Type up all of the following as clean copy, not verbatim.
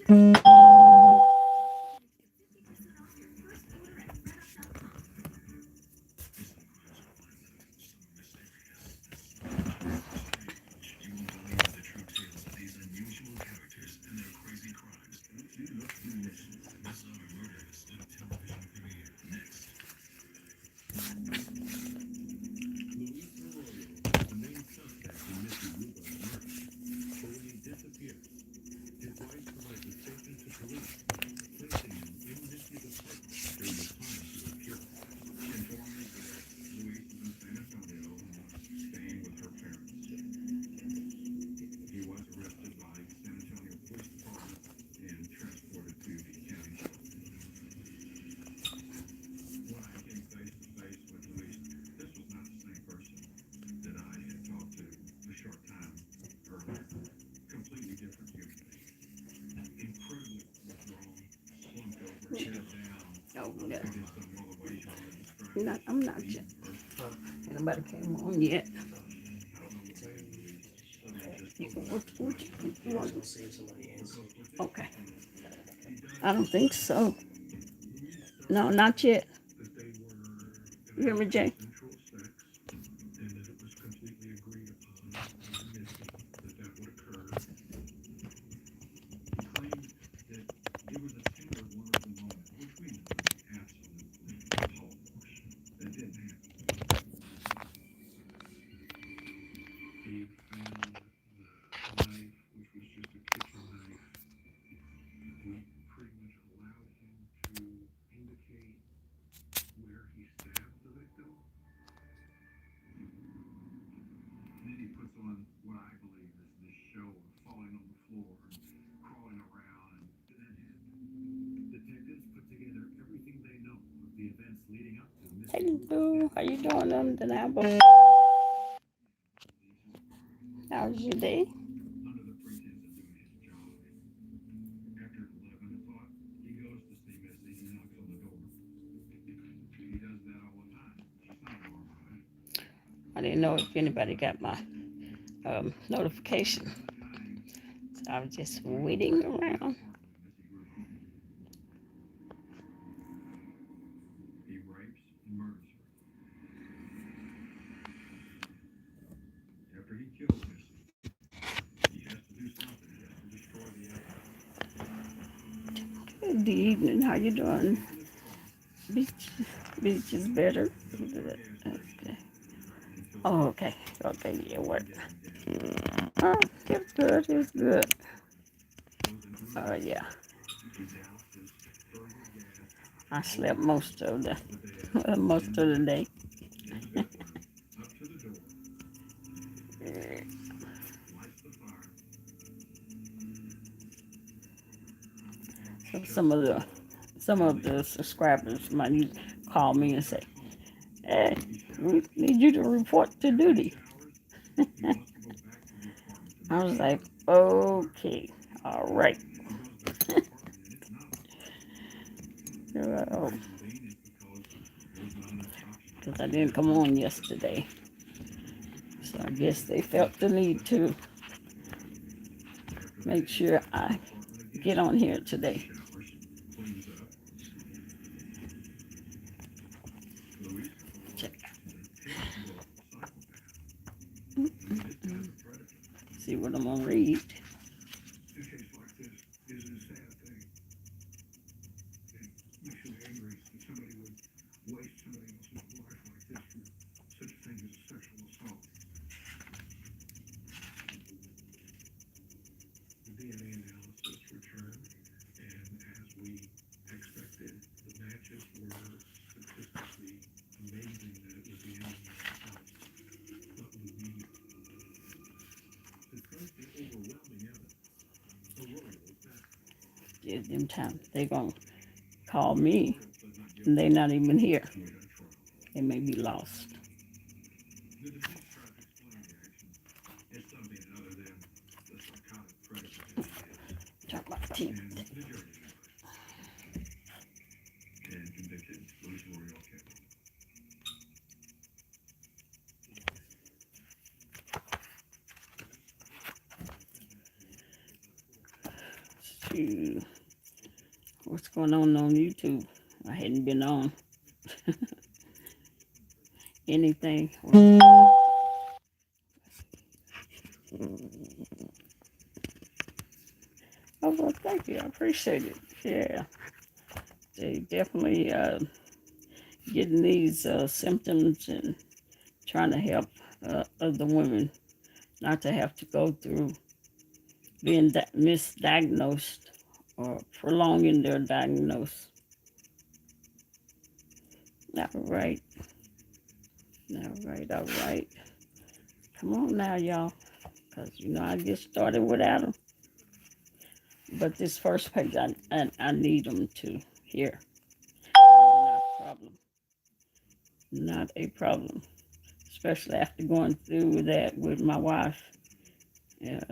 Oh, yeah. I'm not yet. Nobody came on yet. You want? Okay. I don't think so. No, not yet. You hear me, Jay? Hello, how you doing on the album? How's your day? I didn't know if anybody got my notification. So I was just waiting around. Good evening, how you doing? Beach, beach is better. Okay. Oh, okay. Okay, yeah, work. Oh, it's good, it's good. Yeah. I slept most of the most of the day. So some of the subscribers might call me and say, "Hey, we need you to report to duty." I was like, "Okay, all right." Because I didn't come on yesterday, so I guess they felt the need to make sure I get on here today. Check. See what I'm gonna read. Give them time. They gonna call me, and they not even here. They may be lost. Talk about teeth. to what's going on YouTube. I hadn't been on anything. Oh, well, thank you. I appreciate it. Yeah, they definitely getting these symptoms and trying to help other women not to have to go through being misdiagnosed or prolonging their diagnosis. All right. All right. All right. Come on now, y'all. Because, I get started without them. But this first page, I need them to hear. Not a problem. Not a problem. Especially after going through that with my wife. Yeah.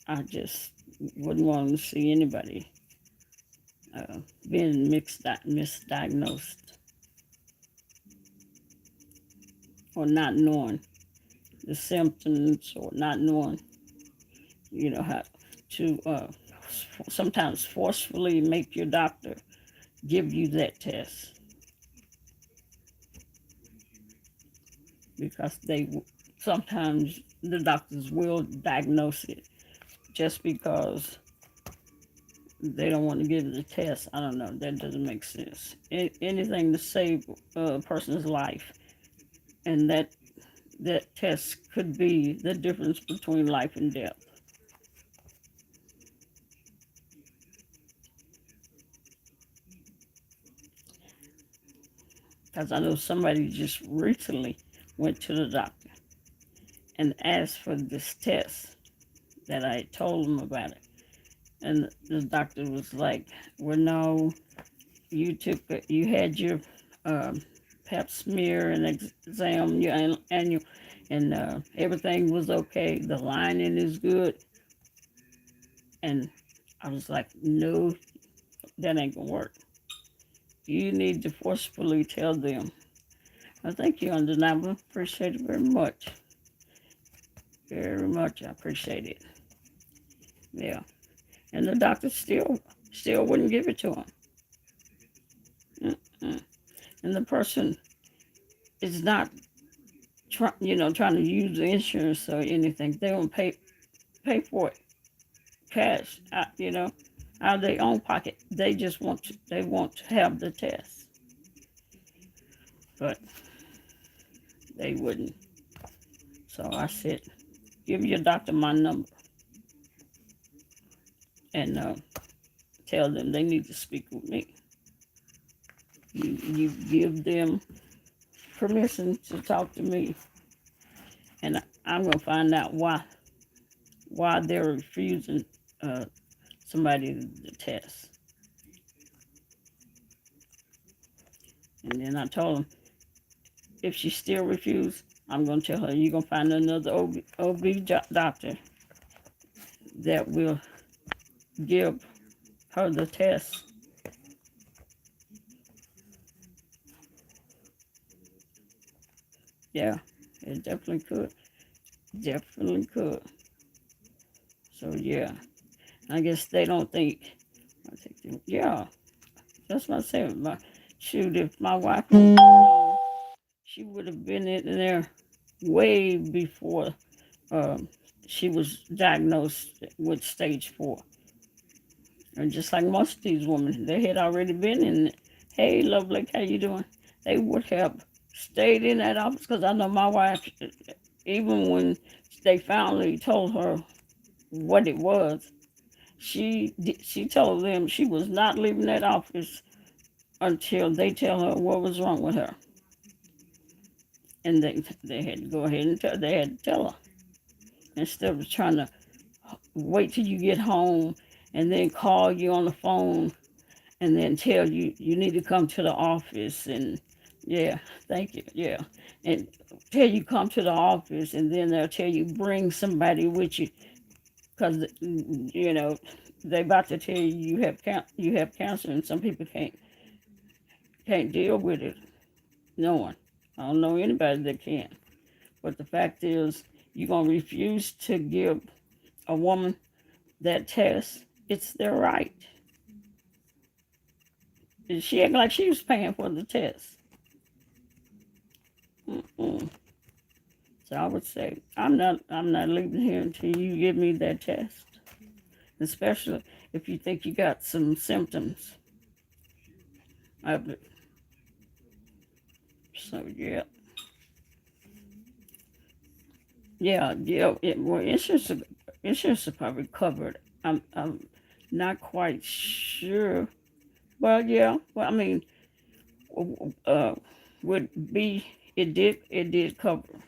I just wouldn't want to see anybody being misdiagnosed or not knowing the symptoms or not knowing, how to sometimes forcefully make your doctor give you that test because sometimes the doctors will diagnose it just because they don't want to give the test. I don't know. That doesn't make sense. Anything to save a person's life, and that test could be the difference between life and death. Because I know somebody just recently went to the doctor and asked for this test that I told them about it. And the doctor was like, well, no, you had your pap smear and exam, your annual, and everything was okay. The lining is good. And I was like, no, that ain't gonna work. You need to forcefully tell them. I thank you, Undeniable. Appreciate it very much. Very much. I appreciate it. Yeah. And the doctor still wouldn't give it to him. And the person is not trying to use the insurance or anything. They don't pay for it cash, out of their own pocket. They just want to have the test, but they wouldn't. So I said, give your doctor my number and tell them they need to speak with me. You give them permission to talk to me, and I'm gonna find out why they're refusing somebody the test. And then I told him, if she still refuses, I'm going to tell her, you're going to find another OB doctor that will give her the test. Yeah, it definitely could. Definitely could. So, yeah, I guess they don't think, yeah, that's what I said. Shoot, if my wife was she would have been in there way before she was diagnosed with stage 4. And just like most of these women, they had already been in it. Hey, Lovely, how you doing? They would have stayed in that office because I know my wife, even when they finally told her what it was, she told them she was not leaving that office until they tell her what was wrong with her. And they had to go ahead and they had to tell her. Instead of trying to wait till you get home and then call you on the phone and then tell you you need to come to the office and yeah, thank you, yeah. And tell you come to the office and then they'll tell you bring somebody with you because, they about to tell you you have cancer and some people can't deal with it. No one. I don't know anybody that can. But the fact is, you're going to refuse to give a woman that test, it's their right. And she acted like she was paying for the test. Mm-mm. So I would say I'm not leaving here until you give me that test, especially if you think you got some symptoms of it. So yeah, yeah. Well, insurance is probably covered. I'm not quite sure. Well, yeah. Well, I mean, uh, would be it did cover,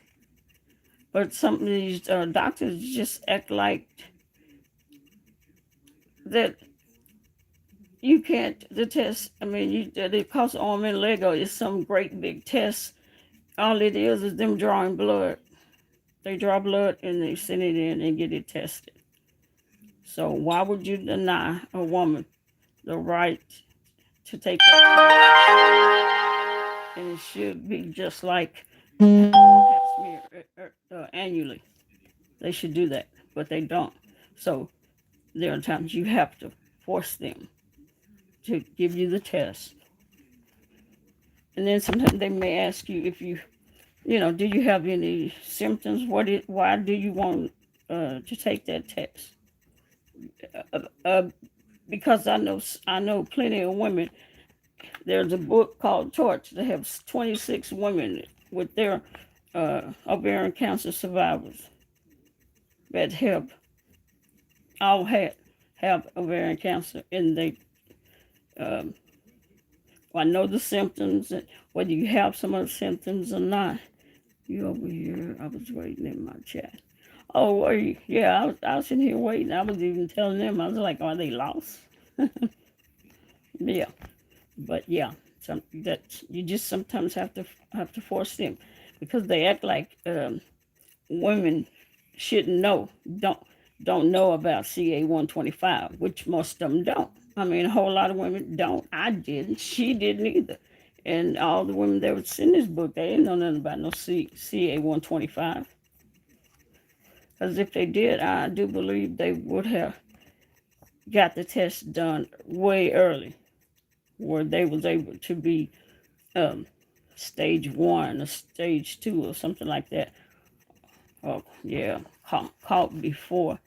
but some of these doctors just act like that you can't the test. I mean, it costs arm and Lego is some great big test. All it is them drawing blood. They draw blood and they send it in and get it tested. So why would you deny a woman the right to take that test? And it should be just like pap smear annually. They should do that, but they don't. So there are times you have to force them to give you the test. And then sometimes they may ask you if do you have any symptoms? Why do you want to take that test? Uh, uh, because I know plenty of women. There's a book called Torch that has 26 women with their ovarian cancer survivors that have ovarian cancer, and they I know the symptoms, and whether you have some of the symptoms or not. You over here? I was waiting in my chat. Oh, were you? Yeah, I was in here waiting. I was even telling them. I was like, "Are they lost?" Yeah, but yeah, that you just sometimes have to force them because they act like women shouldn't know, don't know about CA-125, which most of them don't. I mean, a whole lot of women don't. I didn't. She didn't either. And all the women that was in this book, they didn't know nothing about no CA-125. Because if they did, I do believe they would have got the test done way early, where they was able to be stage 1 or stage 2 or something like that. Oh, yeah, caught before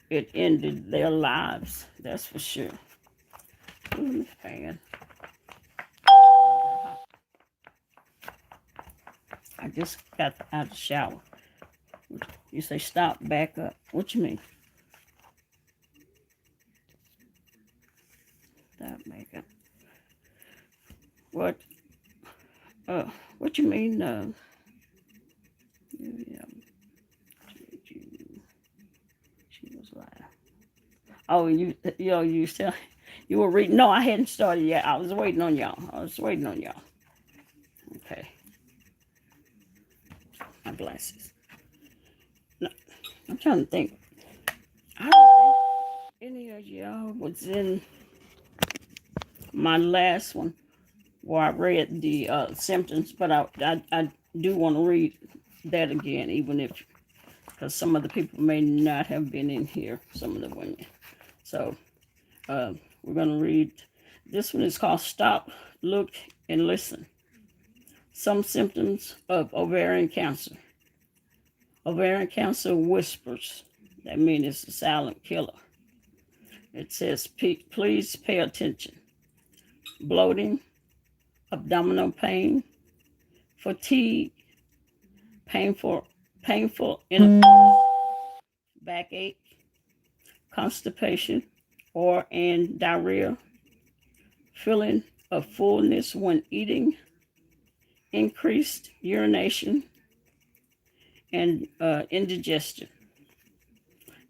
it ended their lives. That's for sure. Ooh, fan. I just got out of the shower. You say stop, back up. What you mean? Stop, back up. What? What you mean? Yeah, she was lying. Oh, you still, you were reading? No, I hadn't started yet. I was waiting on y'all. Okay. My glasses. No, I'm trying to think. I don't think any of y'all was in my last one where I read the symptoms, but I do want to read that again, even if, because some of the people may not have been in here, some of the women. So we're going to read. This one is called Stop, Look, and Listen. Some symptoms of ovarian cancer. Ovarian cancer whispers. That means it's a silent killer. It says, please pay attention. Bloating, abdominal pain, fatigue, painful intercourse, backache, constipation, and diarrhea, feeling of fullness when eating, increased urination, and indigestion.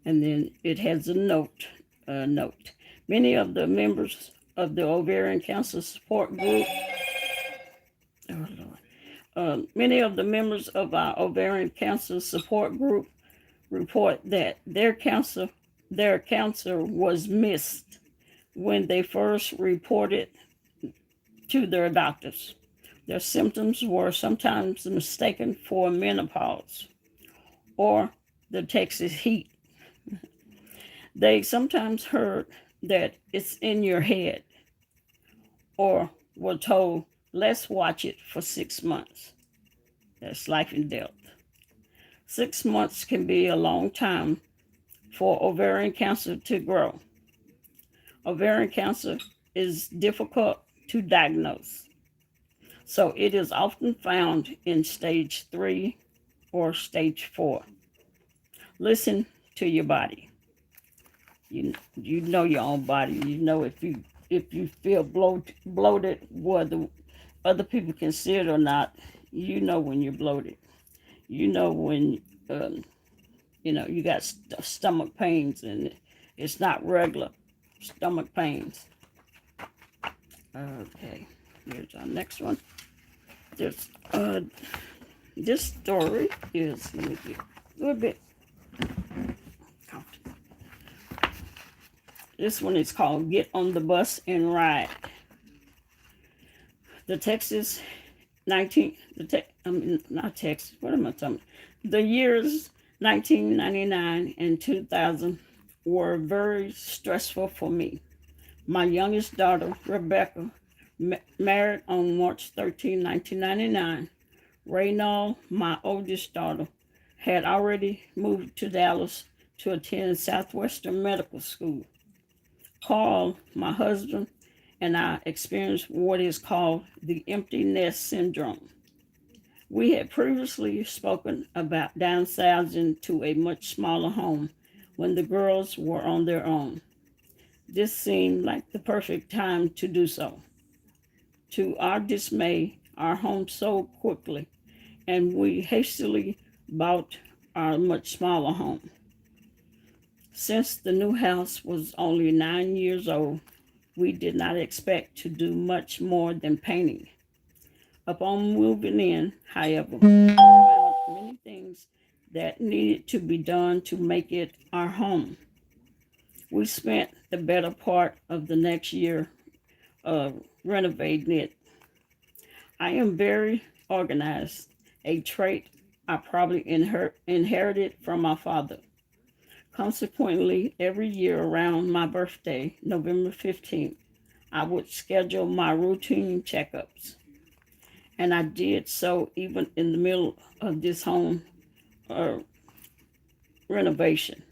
And then it has a note. Many of the members of the ovarian cancer support group. Oh Lord. Many of the members of our ovarian cancer support group report that their cancer was missed when they first reported to their doctors. Their symptoms were sometimes mistaken for menopause or the Texas heat. They sometimes heard that it's in your head or were told, let's watch it for 6 months. That's life and death. 6 months can be a long time for ovarian cancer to grow. Ovarian cancer is difficult to diagnose, so it is often found in stage 3 or stage 4. Listen to your body. You know your own body. You know if you feel bloated, whether other people can see it or not. You know when you're bloated. You know when you got stomach pains and it's not regular stomach pains. Okay, here's our next one. This this story is, let me get a little bit comfortable. This one is called Get on the Bus and Ride. The Texas 19, not Texas, what am I talking about? The years 1999 and 2000 were very stressful for me. My youngest daughter, Rebecca, married on March 13, 1999. Reynold, my oldest daughter, had already moved to Dallas to attend Southwestern Medical School. Carl, my husband, and I experienced what is called the empty nest syndrome. We had previously spoken about downsizing to a much smaller home when the girls were on their own. This seemed like the perfect time to do so. To our dismay, our home sold quickly, and we hastily bought our much smaller home. Since the new house was only 9 years old, we did not expect to do much more than painting. Upon moving in, however, we found many things that needed to be done to make it our home. We spent the better part of the next year renovating it. I am very organized, a trait I probably inherited from my father. Consequently, every year around my birthday, November 15th, I would schedule my routine checkups. And I did so even in the middle of this home uh, renovation.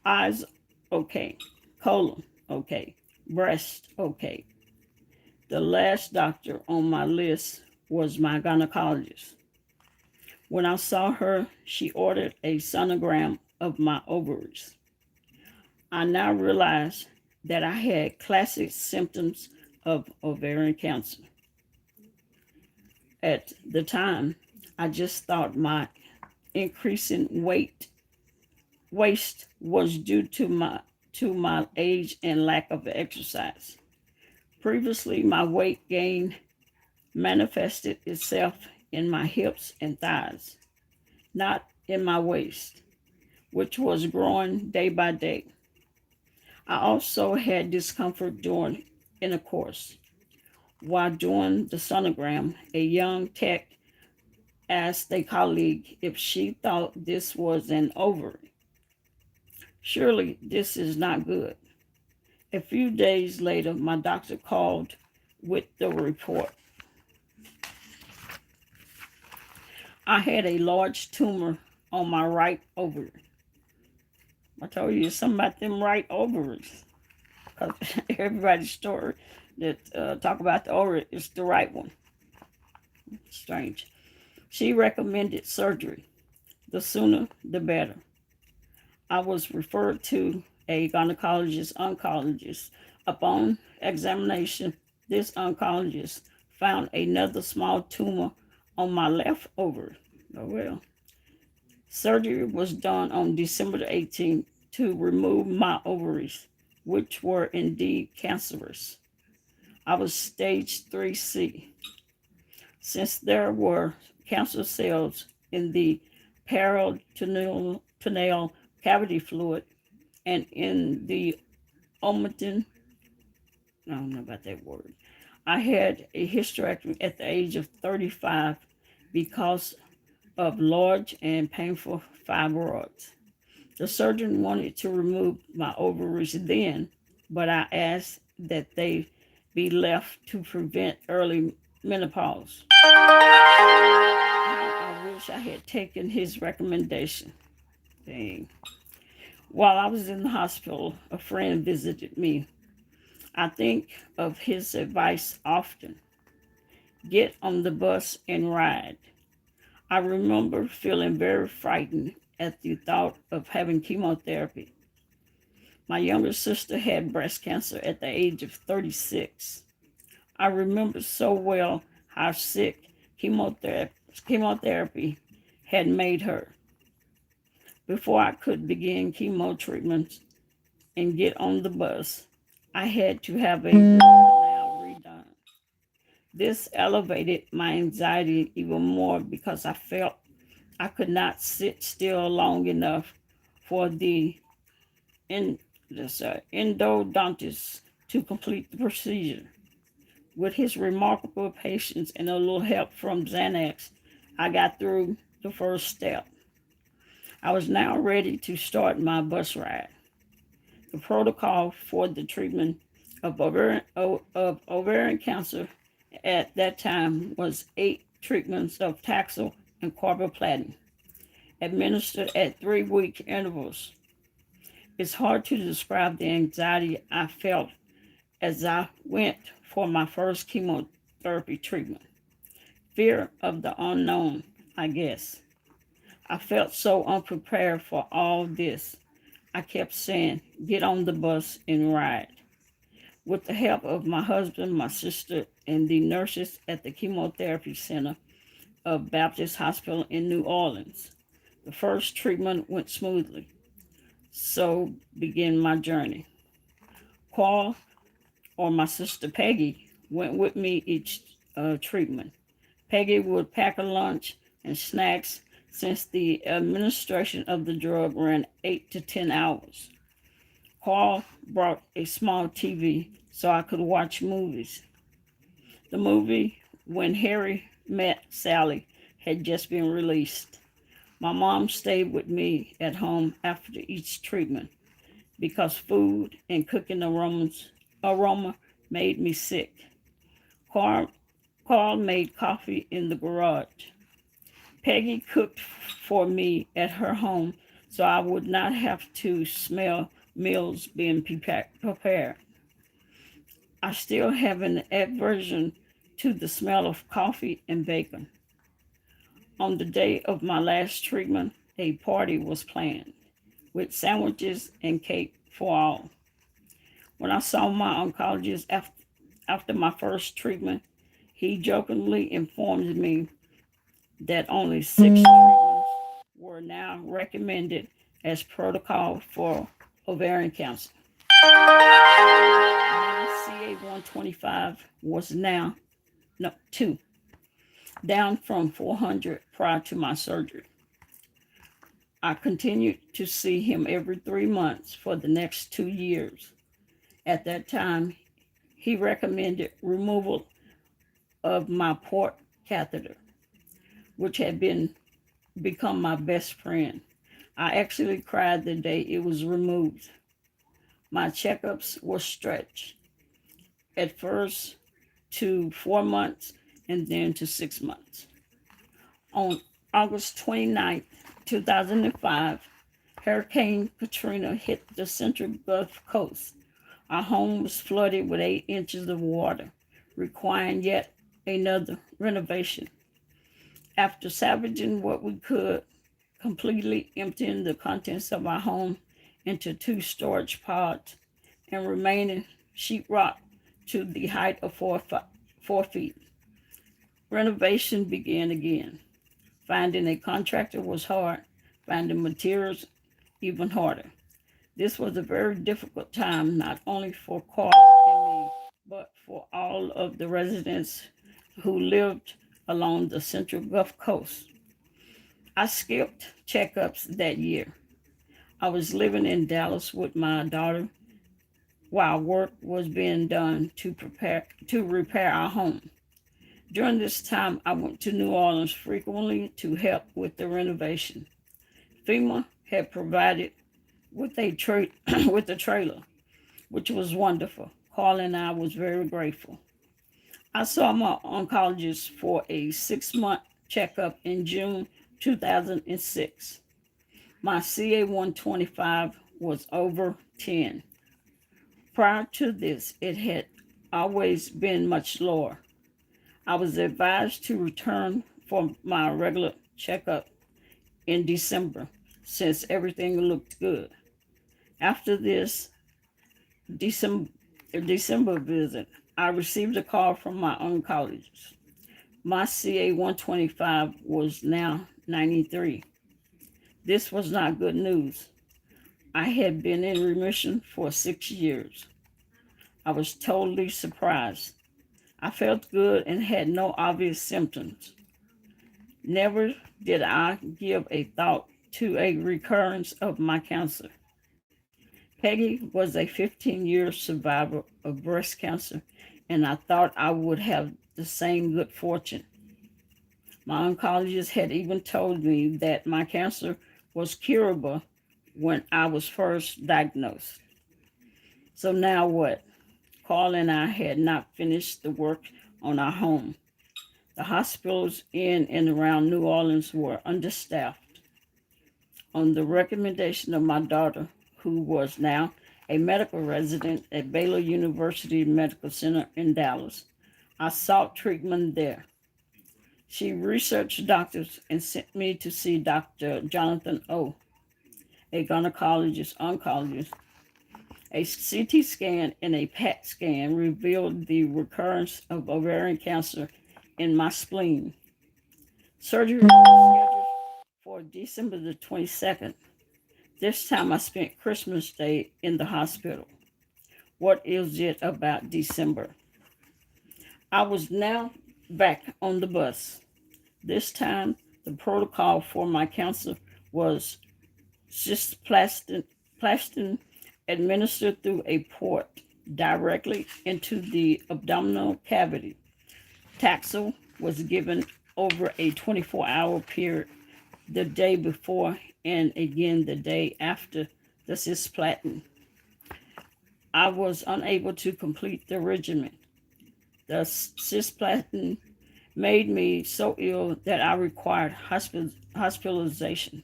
Eyes, okay. Colon, okay. Breast, okay. The last doctor on my list was my gynecologist. When I saw her, she ordered a sonogram of my ovaries. I now realize that I had classic symptoms of ovarian cancer. At the time, I just thought my increasing waist was due to my age and lack of exercise. Previously, my weight gain manifested itself in my hips and thighs, not in my waist, which was growing day by day. I also had discomfort during intercourse. While doing the sonogram, a young tech asked a colleague if she thought this was an ovary. Surely this is not good. A few days later, my doctor called with the report. I had a large tumor on my right ovary. I told you something about them right ovaries. Because everybody's story that talk about the ovary is the right one. Strange. She recommended surgery. The sooner, the better. I was referred to a oncologist. Upon examination, this oncologist found another small tumor on my left ovary. Oh well. Surgery was done on December the 18th to remove my ovaries, which were indeed cancerous. I was stage 3C. Since there were cancer cells in the peritoneal cavity fluid and in the omentum, I don't know about that word. I had a hysterectomy at the age of 35 because of large and painful fibroids. The surgeon wanted to remove my ovaries then, but I asked that they be left to prevent early menopause. I wish I had taken his recommendation. Dang. While I was in the hospital, a friend visited me. I think of his advice often. Get on the bus and ride. I remember feeling very frightened at the thought of having chemotherapy. My younger sister had breast cancer at the age of 36. I remember so well how sick chemotherapy had made her. Before I could begin chemo treatments and get on the bus, I had to have a root canal redone. This elevated my anxiety even more because I felt I could not sit still long enough for the endodontist to complete the procedure. With his remarkable patience and a little help from Xanax, I got through the first step. I was now ready to start my bus ride. The protocol for the treatment of ovarian cancer at that time was 8 treatments of Taxol and carboplatin, administered at 3-week intervals. It's hard to describe the anxiety I felt as I went for my first chemotherapy treatment. Fear of the unknown, I guess. I felt so unprepared for all this. I kept saying, get on the bus and ride. With the help of my husband, my sister, and the nurses at the chemotherapy center of Baptist Hospital in New Orleans, the first treatment went smoothly. So began my journey. Carl, or my sister Peggy, went with me each treatment. Peggy would pack a lunch and snacks since the administration of the drug ran 8 to 10 hours. Carl brought a small TV so I could watch movies. The movie When Harry Met Sally had just been released. My mom stayed with me at home after each treatment because food and cooking aroma made me sick. Carl made coffee in the garage. Peggy cooked for me at her home so I would not have to smell meals being prepared. I still have an aversion to the smell of coffee and bacon. On the day of my last treatment, a party was planned with sandwiches and cake for all. When I saw my oncologist after my first treatment, he jokingly informed me that only 6 treatments were now recommended as protocol for ovarian cancer. My CA-125 was now 2, down from 400 prior to my surgery. I continued to see him every 3 months for the next 2 years. At that time, he recommended removal of my port catheter, which had become my best friend. I actually cried the day it was removed. My checkups were stretched, at first to 4 months and then to 6 months. On August 29, 2005, Hurricane Katrina hit the central Gulf Coast. Our home was flooded with 8 inches of water, requiring yet another renovation. After salvaging what we could, completely emptying the contents of our home into 2 storage pods, and remaining sheetrock to the height of 4 feet, renovation began again. Finding a contractor was hard, finding materials even harder. This was a very difficult time, not only for Carl and me, but for all of the residents who lived along the central Gulf Coast. I skipped checkups that year. I was living in Dallas with my daughter while work was being done to repair our home. During this time, I went to New Orleans frequently to help with the renovation. FEMA had provided with a with the trailer, which was wonderful. Carl and I was very grateful. I saw my oncologist for a 6-month checkup in June 2006. My CA-125 was over 10. Prior to this, it had always been much lower. I was advised to return for my regular checkup in December since everything looked good. After this December, December visit, I received a call from my oncologist. My CA 125 was now 93. This was not good news. I had been in remission for 6 years. I was totally surprised. I felt good and had no obvious symptoms. Never did I give a thought to a recurrence of my cancer. Peggy was a 15-year survivor of breast cancer, and I thought I would have the same good fortune. My oncologist had even told me that my cancer was curable when I was first diagnosed. So now what? Carl and I had not finished the work on our home. The hospitals in and around New Orleans were understaffed. On the recommendation of my daughter, who was now a medical resident at Baylor University Medical Center in Dallas, I sought treatment there. She researched doctors and sent me to see Dr. Jonathan O., a oncologist. A CT scan and a PET scan revealed the recurrence of ovarian cancer in my spleen. Surgery was scheduled for December the 22nd. This time I spent Christmas Day in the hospital. What is it about December? I was now back on the bus. This time, the protocol for my cancer was cisplatin administered through a port directly into the abdominal cavity. Taxol was given over a 24-hour period the day before and again the day after the cisplatin. I was unable to complete the regimen. The cisplatin made me so ill that I required hospitalization.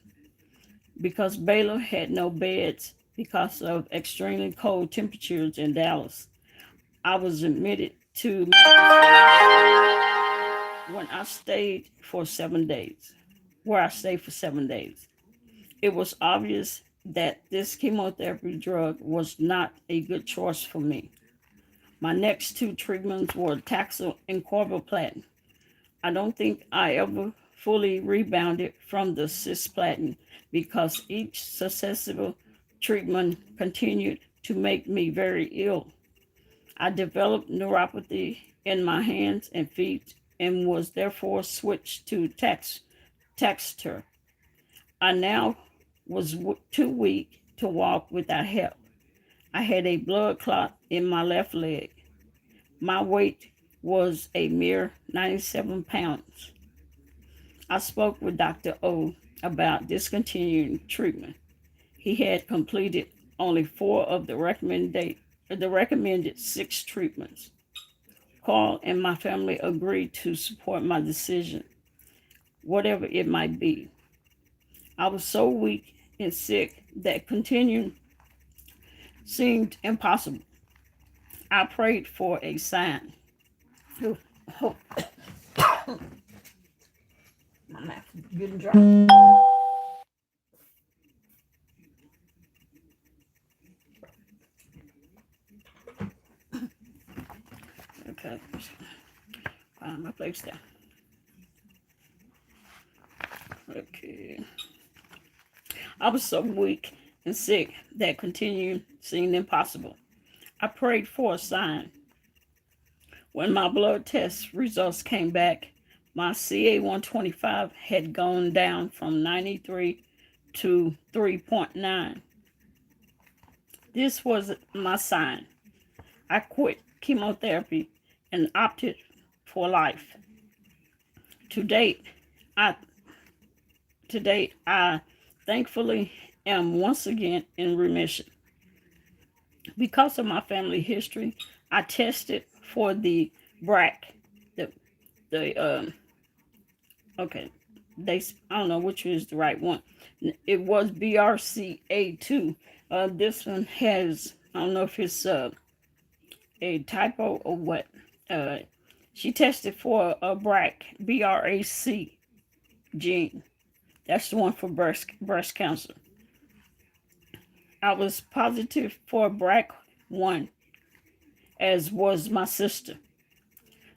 Because Baylor had no beds because of extremely cold temperatures in Dallas, I was admitted to when I stayed for 7 days, where I stayed for 7 days. It was obvious that this chemotherapy drug was not a good choice for me. My next 2 treatments were Taxol and carboplatin. I don't think I ever fully rebounded from the cisplatin because each successive treatment continued to make me very ill. I developed neuropathy in my hands and feet and was therefore switched to Taxter. I now was too weak to walk without help. I had a blood clot in my left leg. My weight was a mere 97 pounds. I spoke with Dr. O about discontinuing treatment. He had completed only 4 of the recommended 6 treatments. Carl and my family agreed to support my decision, whatever it might be. I was so weak and sick that continuing seemed impossible. I prayed for a sign. Oh, my mouth is getting dry. Okay, find my place there. Okay. I was so weak and sick that continuing seemed impossible. I prayed for a sign. When my blood test results came back, my CA-125 had gone down from 93 to 3.9. This was my sign. I quit chemotherapy and opted for life. To date, I thankfully am once again in remission. Because of my family history, I tested for the BRAC, the the okay, I don't know which is the right one. It was BRCA2. This one has, I don't know if it's a typo or what. Uh, she tested for a BRAC gene. That's the one for breast cancer. I was positive for BRAC1, as was my sister.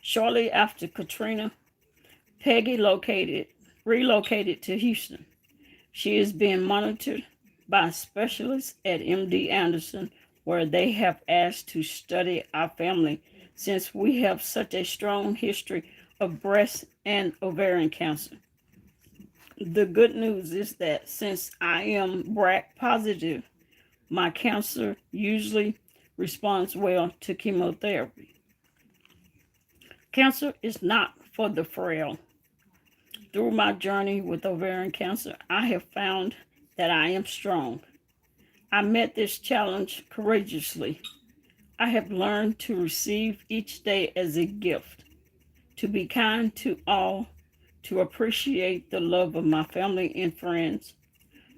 Shortly after Katrina, Peggy relocated to Houston. She is being monitored by specialists at MD Anderson, where they have asked to study our family since we have such a strong history of breast and ovarian cancer. The good news is that since I am BRAC positive, my cancer usually responds well to chemotherapy. Cancer is not for the frail. Through my journey with ovarian cancer, I have found that I am strong. I met this challenge courageously. I have learned to receive each day as a gift, to be kind to all, to appreciate the love of my family and friends,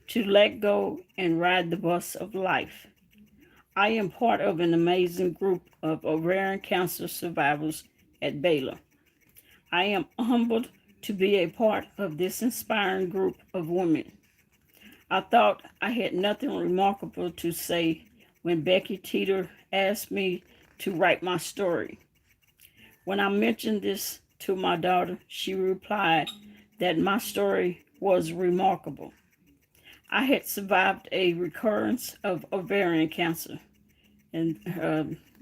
to let go and ride the bus of life. I am part of an amazing group of ovarian cancer survivors at Baylor. I am humbled to be a part of this inspiring group of women. I thought I had nothing remarkable to say when Becky Teeter asked me to write my story. When I mentioned this to my daughter, she replied that my story was remarkable. I had survived a recurrence of ovarian cancer, and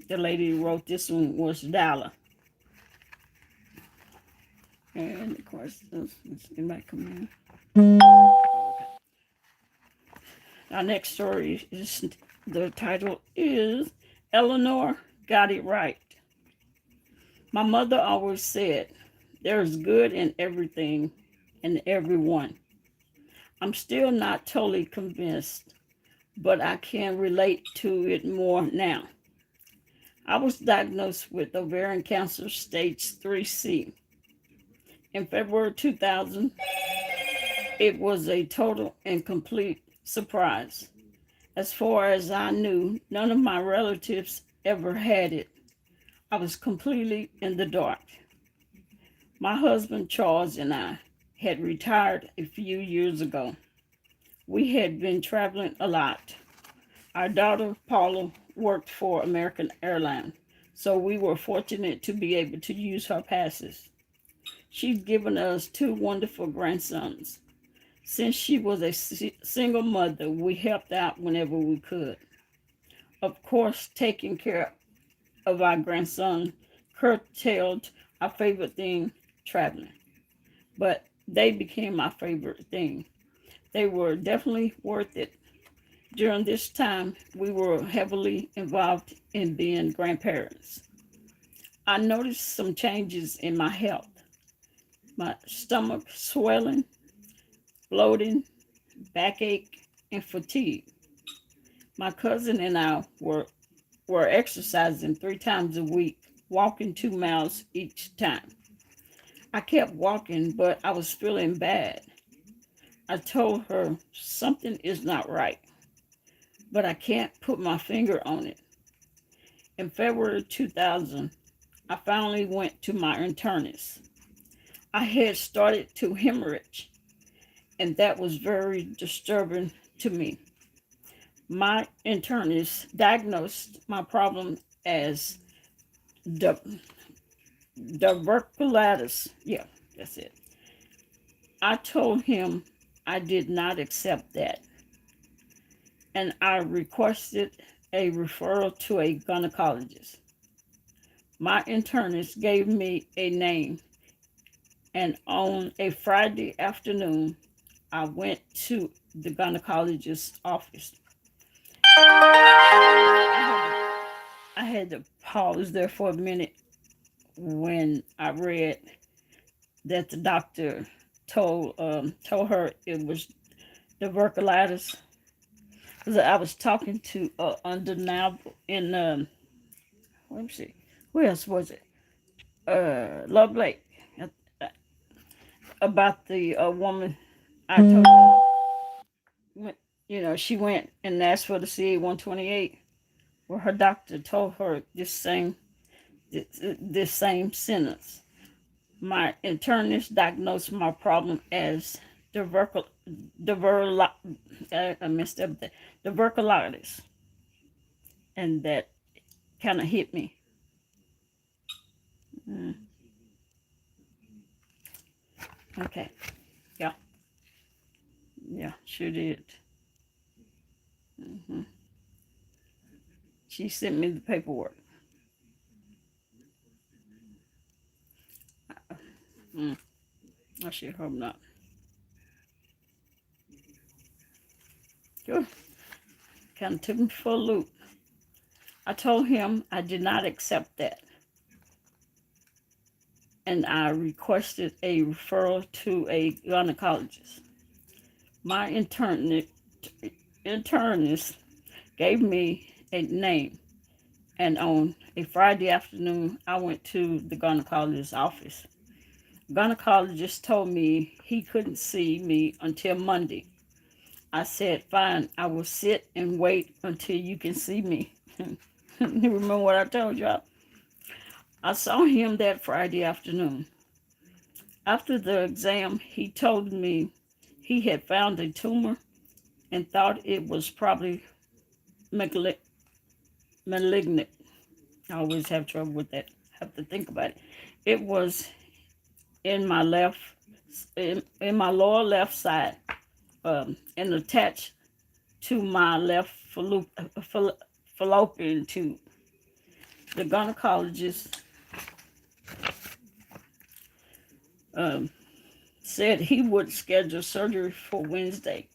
the lady who wrote this one was Dalla. And of course, let's get back come in. Our next story is, the title is Eleanor Got It Right. My mother always said, there's good in everything and everyone. I'm still not totally convinced, but I can relate to it more now. I was diagnosed with ovarian cancer stage 3C. In February 2000, it was a total and complete surprise. As far as I knew, none of my relatives ever had it. I was completely in the dark. My husband Charles and I had retired a few years ago. We had been traveling a lot. Our daughter Paula worked for American Airlines, so we were fortunate to be able to use her passes. She's given us two wonderful grandsons. Since she was a single mother, we helped out whenever we could. Of course, taking care of our grandson curtailed our favorite thing, traveling. But they became my favorite thing. They were definitely worth it. During this time, we were heavily involved in being grandparents. I noticed some changes in my health. My stomach swelling, bloating, backache, and fatigue. My cousin and I were exercising 3 times a week, walking 2 miles each time. I kept walking, but I was feeling bad. I told her something is not right, but I can't put my finger on it. In February 2000, I finally went to my internist. I had started to hemorrhage, and that was very disturbing to me. My internist diagnosed my problem as diverticulitis. Yeah, that's it. I told him I did not accept that, and I requested a referral to a gynecologist. My internist gave me a name, and on a Friday afternoon, I went to the gynecologist's office. I had to pause there for a minute when I read that the doctor told her it was diverticulitis. because I was talking to Undeniable in let me see, who else was it? Love Blake, uh, about the woman I told you. She went and asked for the CA-128. Well, her doctor told her this same sentence. My internist diagnosed my problem as divercul, diverlo, I messed up the diverculitis, and that kind of hit me. Mm, okay, yeah, yeah, sure did. Hmm. She sent me the paperwork. Mm, I sure hope not. Good. Kind of took me for a loop. I told him I did not accept that, and I requested a referral to a gynecologist. My internist gave me a name, and on a Friday afternoon, I went to the gynecologist's office. The gynecologist told me he couldn't see me until Monday. I said, fine, I will sit and wait until you can see me. You remember what I told y'all? I saw him that Friday afternoon. After the exam, he told me he had found a tumor and thought it was probably malignant. I always have trouble with that. Have to think about it. It was in my left, in my lower left side, and attached to my left fallopian tube. The gynecologist um, said he would schedule surgery for Wednesday.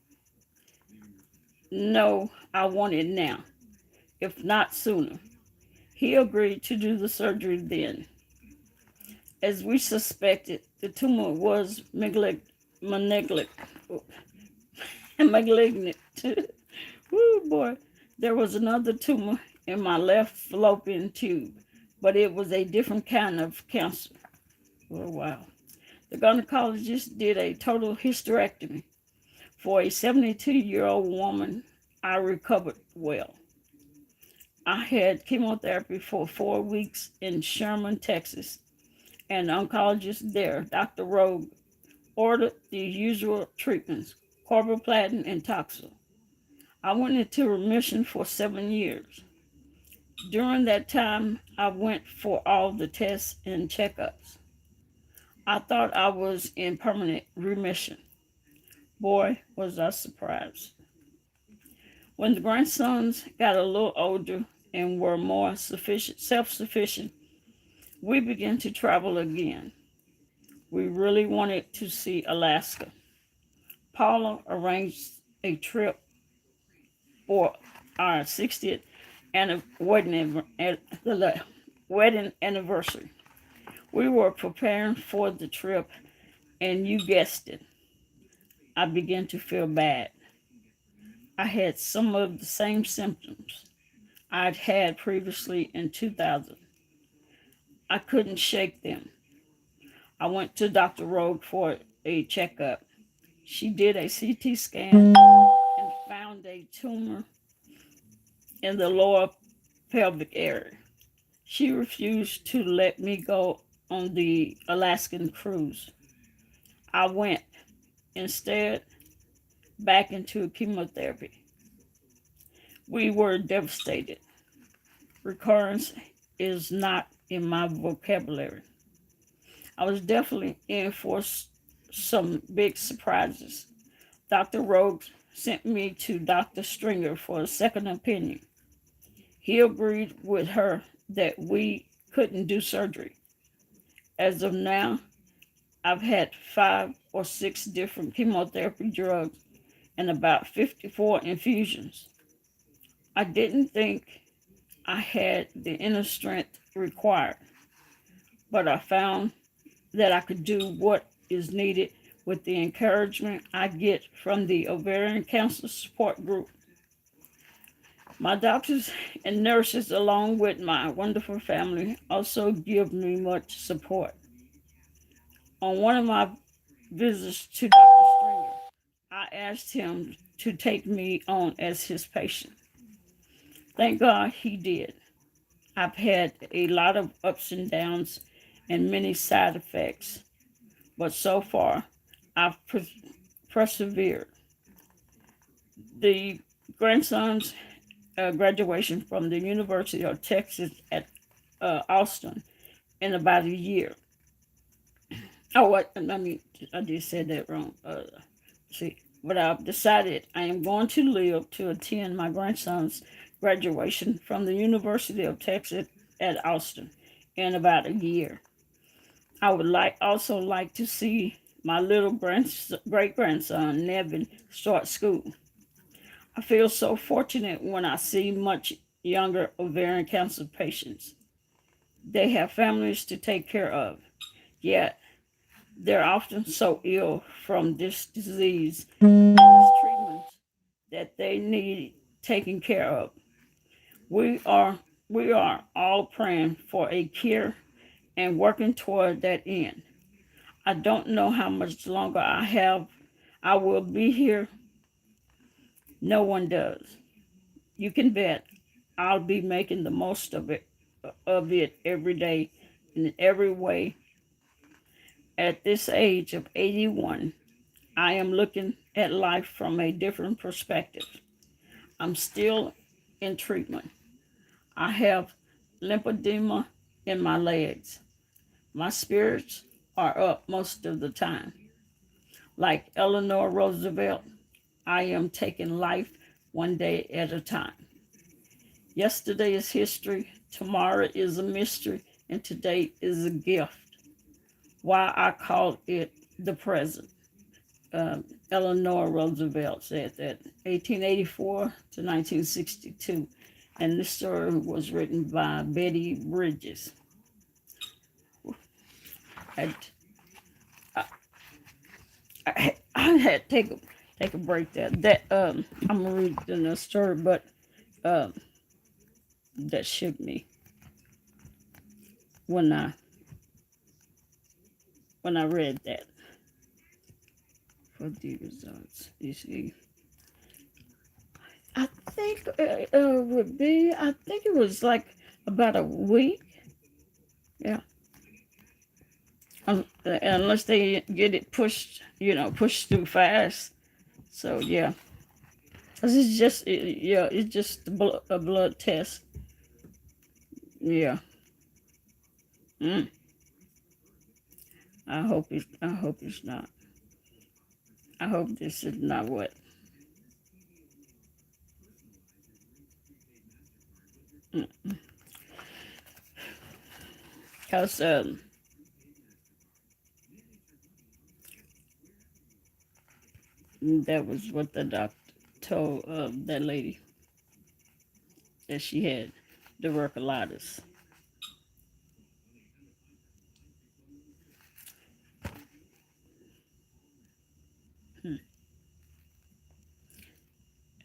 No, I want it now, if not sooner. He agreed to do the surgery then. As we suspected, the tumor was malignant. Malignant. Woo, boy. There was another tumor in my left fallopian tube, but it was a different kind of cancer. Oh, wow. The gynecologist did a total hysterectomy. For a 72-year-old woman, I recovered well. I had chemotherapy for 4 weeks in Sherman, Texas, and the oncologist there, Dr. Rogue, ordered the usual treatments, carboplatin and Toxil. I went into remission for 7 years. During that time, I went for all the tests and checkups. I thought I was in permanent remission. Boy, was I surprised. When the grandsons got a little older and were more self-sufficient, we began to travel again. We really wanted to see Alaska. Paula arranged a trip for our 60th wedding anniversary. We were preparing for the trip, and you guessed it, I began to feel bad. I had some of the same symptoms I'd had previously in 2000. I couldn't shake them. I went to Dr. Rogue for a checkup. She did a CT scan and found a tumor in the lower pelvic area. She refused to let me go on the Alaskan cruise. I went instead back into chemotherapy. We were devastated. Recurrence is not in my vocabulary. I was definitely in for some big surprises. Dr. Rogue sent me to Dr. Stringer for a second opinion. He agreed with her that we couldn't do surgery. As of now, I've had 5 or 6 different chemotherapy drugs and about 54 infusions. I didn't think I had the inner strength required, but I found that I could do what is needed with the encouragement I get from the ovarian cancer support group. My doctors and nurses, along with my wonderful family, also give me much support. On one of my visits to Dr. Stringer, I asked him to take me on as his patient. Thank God he did. I've had a lot of ups and downs and many side effects, but so far I've persevered. The grandson's graduation from the University of Texas at Austin in about a year. Oh, what? I mean, I just said that wrong. See, but I've decided I am going to live to attend my grandson's graduation from the University of Texas at Austin in about a year. I would also like to see my little great grandson Nevin start school. I feel so fortunate when I see much younger ovarian cancer patients. They have families to take care of, yet they're often so ill from this disease and its treatments that they need taken care of. We are we are all praying for a cure and working toward that end. I don't know how much longer I will be here. No one does. You can bet I'll be making the most of it every day in every way. At this age of 81, I am looking at life from a different perspective. I'm still in treatment. I have lymphedema in my legs. My spirits are up most of the time. Like Eleanor Roosevelt, I am taking life one day at a time. Yesterday is history, tomorrow is a mystery, and today is a gift. Why I call it the present. Eleanor Roosevelt said that 1884 to 1962. And this story was written by Betty Bridges. I, I had to take a break there. I'm gonna read the story, but um, that shook me when I read that for the results. You see, I think would be. I think it was like about a week. Yeah, unless they get it pushed too fast. So yeah, 'cause it's just yeah, it's just a blood test. Yeah. Mm. I hope it's not. I hope this is not what. Because that was what the doctor told that lady that she had tuberculosis. Hmm.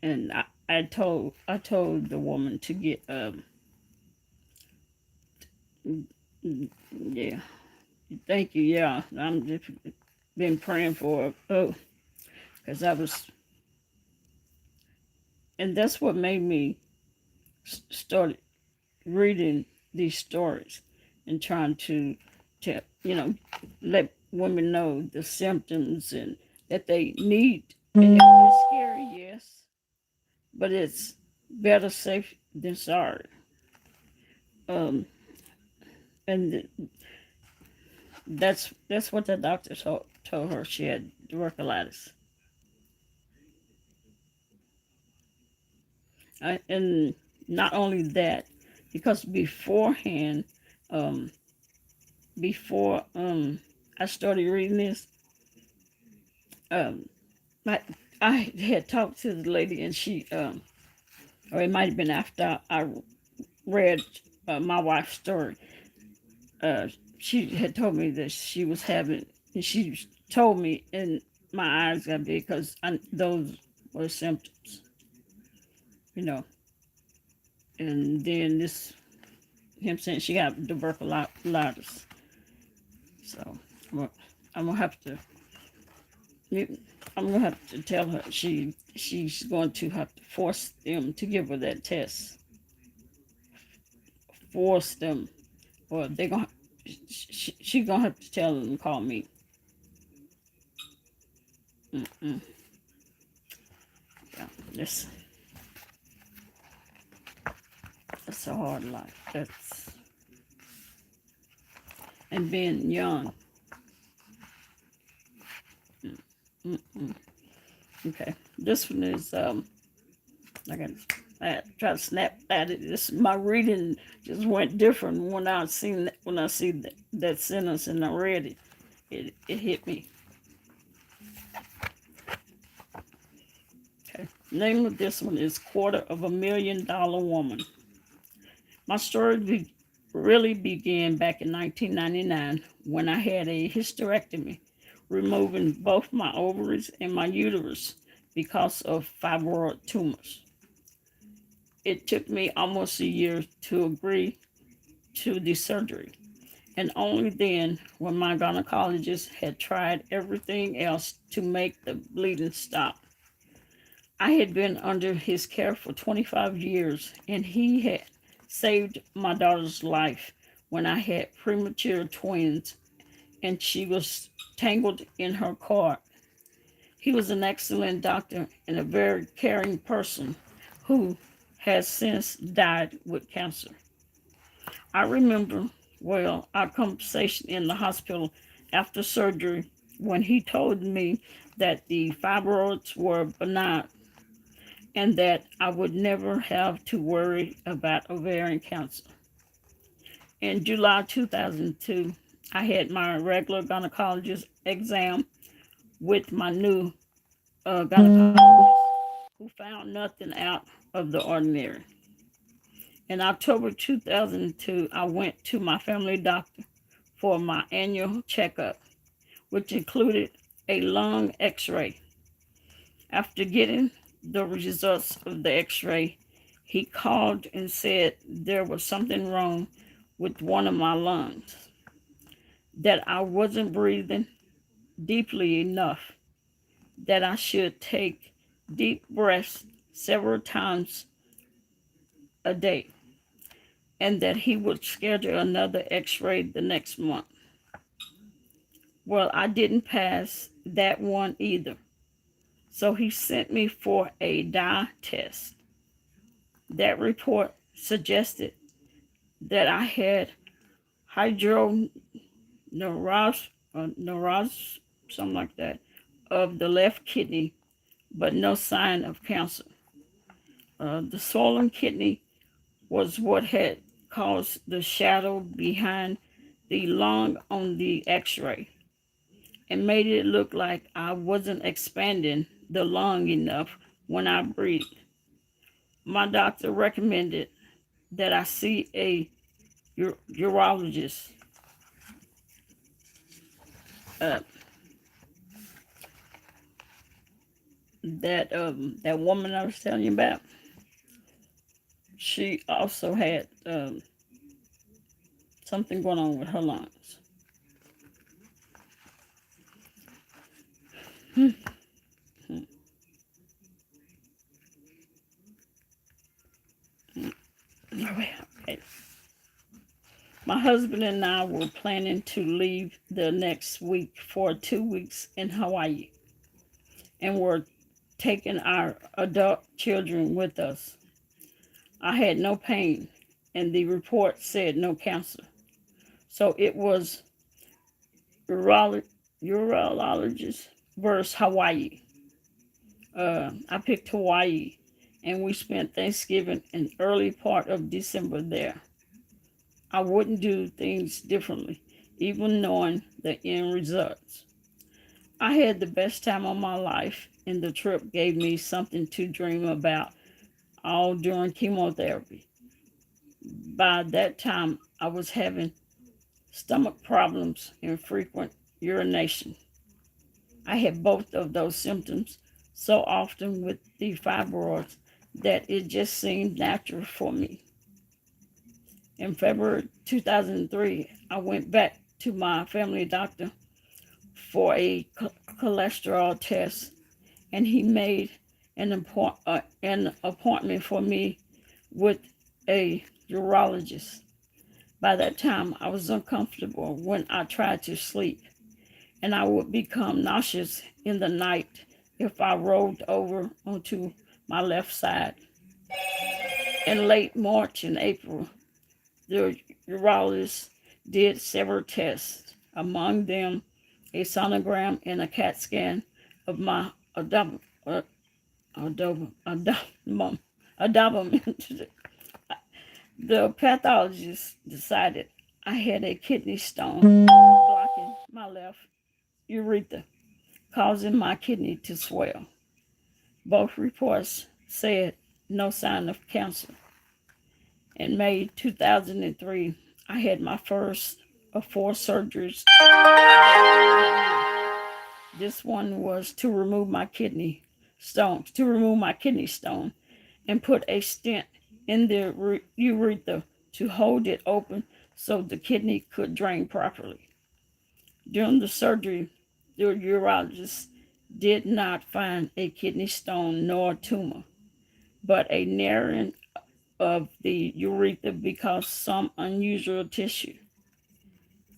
And I told the woman to get yeah, thank you, yeah, I'm just been praying for her. Oh, because I was, and that's what made me start reading these stories and trying to let women know the symptoms and that they need. And it's scary, yes, but it's better safe than sorry. Um, and that's what the doctor told her. She had tuberculosis, and not only that, because um, before I started reading this, um, my I had talked to the lady, and she or it might have been after I read my wife's story. Uh, she had told me that she was having, and she told me, and my eyes got big because those were symptoms, you know. And then this, him saying she got tuberculosis. So I'm, I'm gonna have to, I'm gonna have to tell her she's going to have to force them to give her that test. Force them, or they're gonna, she gonna have to tell them to call me. Mm-mm. Yeah, that's a hard life. That's and being young. Mm-mm. Okay, this one is I got I try to snap at it. This my reading just went different when I see that sentence and I read it. It hit me. Okay, name of this one is $250,000 Woman. My story really began back in 1999 when I had a hysterectomy, removing both my ovaries and my uterus because of fibroid tumors. It took me almost a year to agree to the surgery, and only then, when my gynecologist had tried everything else to make the bleeding stop. I had been under his care for 25 years, and he had saved my daughter's life when I had premature twins and she was tangled in her cord. He was an excellent doctor and a very caring person who has since died with cancer. I remember well our conversation in the hospital after surgery when he told me that the fibroids were benign and that I would never have to worry about ovarian cancer. In July 2002, I had my regular gynecologist exam with my new gynecologist who found nothing out of the ordinary. In October 2002, I went to my family doctor for my annual checkup, which included a lung x-ray. After getting the results of the x-ray, he called and said there was something wrong with one of my lungs, that I wasn't breathing deeply enough, that I should take deep breaths several times a day, and that he would schedule another x-ray the next month. Well, I didn't pass that one either. So he sent me for a dye test. That report suggested that I had hydroneurose, neurose, something like that, of the left kidney, but no sign of cancer. The swollen kidney was what had caused the shadow behind the lung on the x-ray and made it look like I wasn't expanding the lung enough when I breathed. My doctor recommended that I see a urologist. Uh, that woman I was telling you about, she also had something going on with her lungs. Okay. My husband and I were planning to leave the next week for 2 weeks in Hawaii, and were taking our adult children with us. I had no pain, and the report said no cancer. So it was urologist versus Hawaii. I picked Hawaii, and we spent Thanksgiving and early part of December there. I wouldn't do things differently, even knowing the end results. I had the best time of my life, and the trip gave me something to dream about all during chemotherapy. By that time, I was having stomach problems and frequent urination. I had both of those symptoms so often with the fibroids that it just seemed natural for me. In February 2003, I went back to my family doctor for a cholesterol test, and he made an appointment for me with a urologist. By that time, I was uncomfortable when I tried to sleep, and I would become nauseous in the night if I rolled over onto my left side. In late March and April, the urologist did several tests, among them a sonogram and a CAT scan of my abdomen. The pathologist decided I had a kidney stone blocking my left urethra, causing my kidney to swell. Both reports said no sign of cancer. In May 2003, I had my first of four surgeries. This one was to remove my kidney stone and put a stent in the urethra to hold it open so the kidney could drain properly. During the surgery, the urologist did not find a kidney stone nor tumor, but a narrowing of the urethra because some unusual tissue.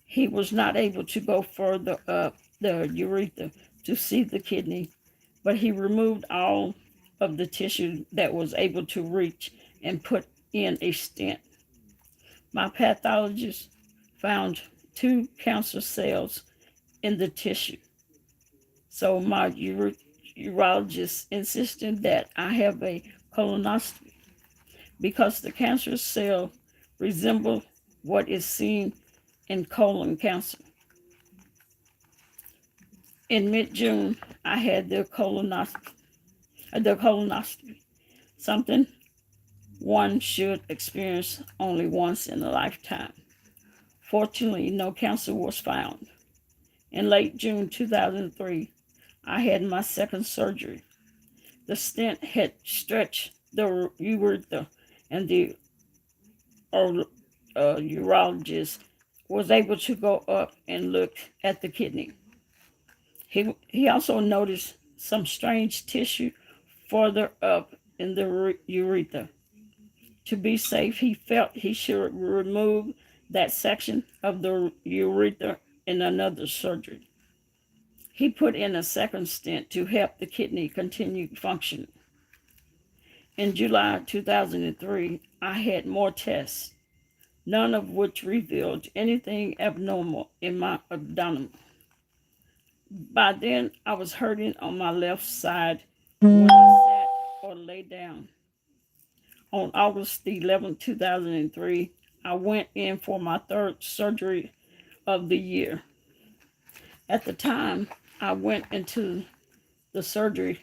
He was not able to go further up the urethra to see the kidney, but he removed all of the tissue that was able to reach and put in a stent. My pathologist found two cancer cells in the tissue, so my urologist insisted that I have a colonoscopy because the cancer cell resembled what is seen in colon cancer. In mid-June, I had the colonoscopy, something one should experience only once in a lifetime. Fortunately, no cancer was found. In late June 2003, I had my second surgery. The stent had stretched the urethra, and the urologist was able to go up and look at the kidney. He also noticed some strange tissue further up in the urethra. To be safe, he felt he should remove that section of the urethra in another surgery. He put in a second stent to help the kidney continue functioning. In July 2003, I had more tests, none of which revealed anything abnormal in my abdomen. By then, I was hurting on my left side when I sat or lay down. On August 11, 2003, I went in for my third surgery of the year. At the time I went into the surgery,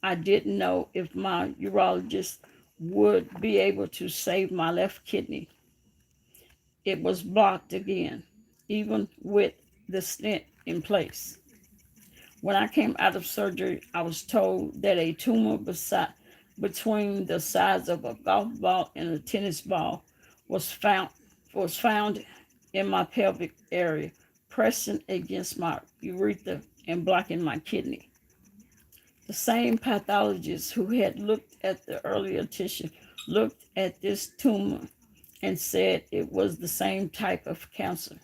I didn't know if my urologist would be able to save my left kidney. It was blocked again, even with the stent in place. When I came out of surgery, I was told that a tumor between the size of a golf ball and a tennis ball was found in my pelvic area, pressing against my urethra and blocking my kidney. The same pathologist who had looked at the earlier tissue looked at this tumor and said it was the same type of cancer.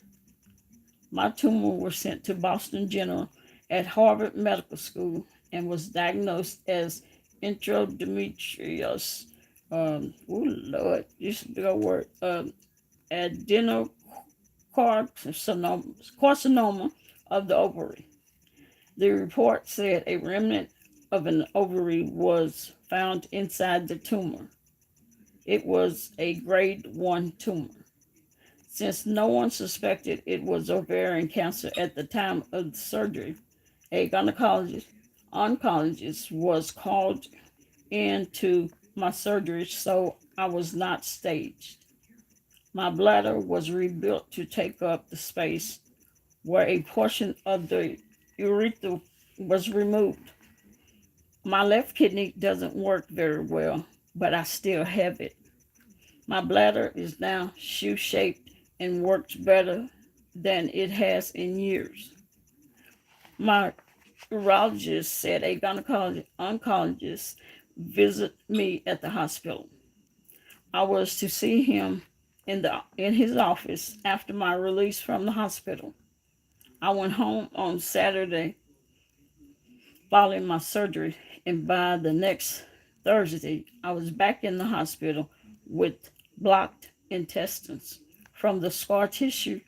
My tumor was sent to Boston General at Harvard Medical School and was diagnosed as intraendometrious, this is a big old word, adenocarcinoma of the ovary. The report said a remnant of an ovary was found inside the tumor. It was a grade 1 tumor. Since no one suspected it was ovarian cancer at the time of the surgery, a oncologist was called into my surgery, so I was not staged. My bladder was rebuilt to take up the space where a portion of the urethra was removed. My left kidney doesn't work very well, but I still have it. My bladder is now shoe-shaped and works better than it has in years. My urologist said a oncologist visited me at the hospital. I was to see him in his office after my release from the hospital. I went home on Saturday following my surgery, and by the next Thursday, I was back in the hospital with blocked intestines from the scar tissue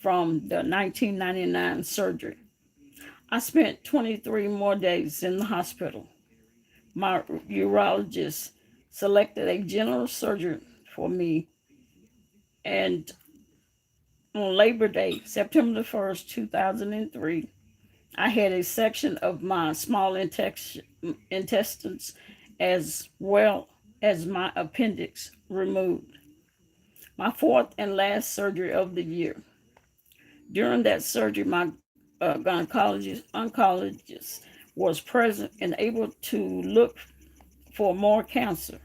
from the 1999 surgery. I spent 23 more days in the hospital. My urologist selected a general surgeon for me, and on Labor Day, September the 1st, 2003, I had a section of my small intestines as well as my appendix removed. My fourth and last surgery of the year. During that surgery, my oncologist was present and able to look for more cancer.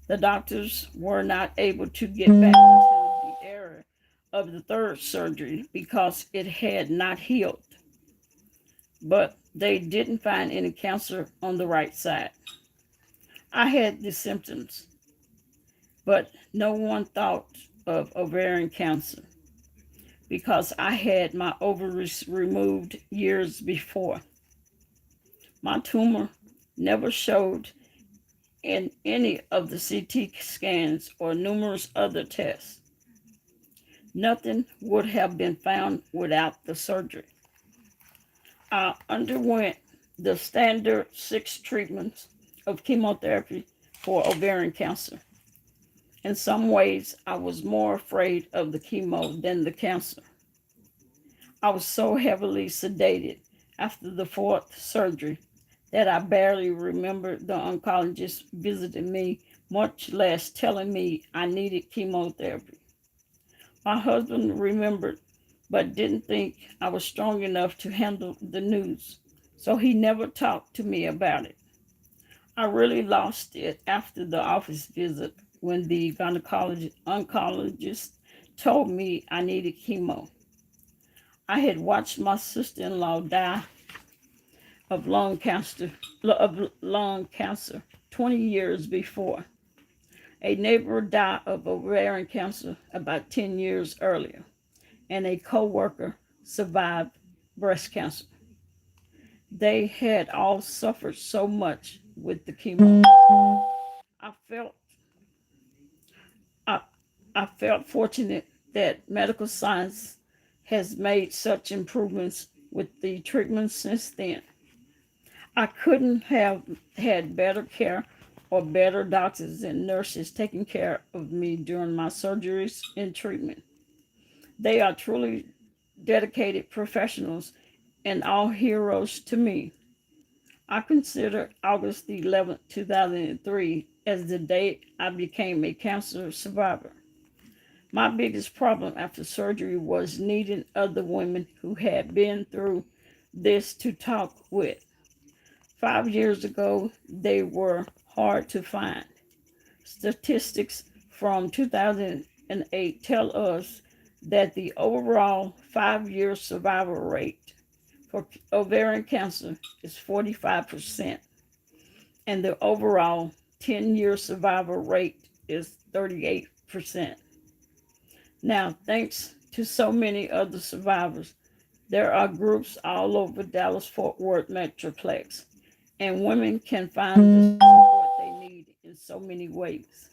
The doctors were not able to get back into the area of the third surgery because it had not healed, but they didn't find any cancer on the right side. I had the symptoms, but no one thought of ovarian cancer because I had my ovaries removed years before. My tumor never showed in any of the CT scans or numerous other tests. Nothing would have been found without the surgery. I underwent the standard 6 treatments of chemotherapy for ovarian cancer. In some ways, I was more afraid of the chemo than the cancer. I was so heavily sedated after the fourth surgery that I barely remembered the oncologist visiting me, much less telling me I needed chemotherapy. My husband remembered, but didn't think I was strong enough to handle the news, so he never talked to me about it. I really lost it after the office visit when the oncologist told me I needed chemo. I had watched my sister-in-law die of lung cancer 20 years before. A neighbor died of ovarian cancer about 10 years earlier, and a co-worker survived breast cancer. They had all suffered so much with the chemo. I felt I, I felt fortunate that medical science has made such improvements with the treatment since then. I couldn't have had better care or better doctors and nurses taking care of me during my surgeries and treatment. They are truly dedicated professionals and all heroes to me. I consider August the 11th, 2003 as the day I became a cancer survivor. My biggest problem after surgery was needing other women who had been through this to talk with. 5 years ago, they were hard to find. Statistics from 2008 tell us that the overall 5-year survival rate for ovarian cancer is 45%, and the overall 10-year survival rate is 38%. Now, thanks to so many other survivors, there are groups all over Dallas-Fort Worth Metroplex, and women can find the support they need in so many ways.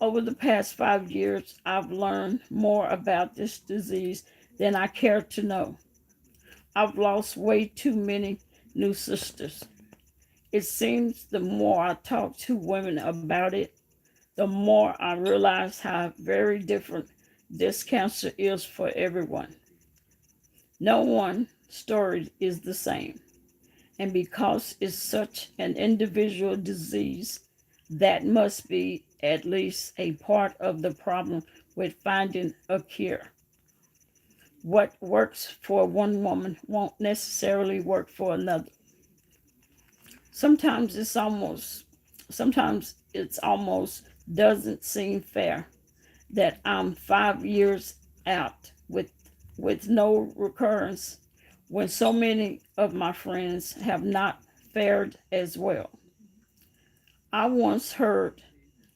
Over the past 5 years, I've learned more about this disease than I care to know. I've lost way too many new sisters. It seems the more I talk to women about it, the more I realize how very different this cancer is for everyone. No one story is the same. And because it's such an individual disease, that must be at least a part of the problem with finding a cure. What works for one woman won't necessarily work for another. Sometimes it's almost sometimes it's almost Doesn't seem fair that I'm 5 years out with no recurrence when so many of my friends have not fared as well. I once heard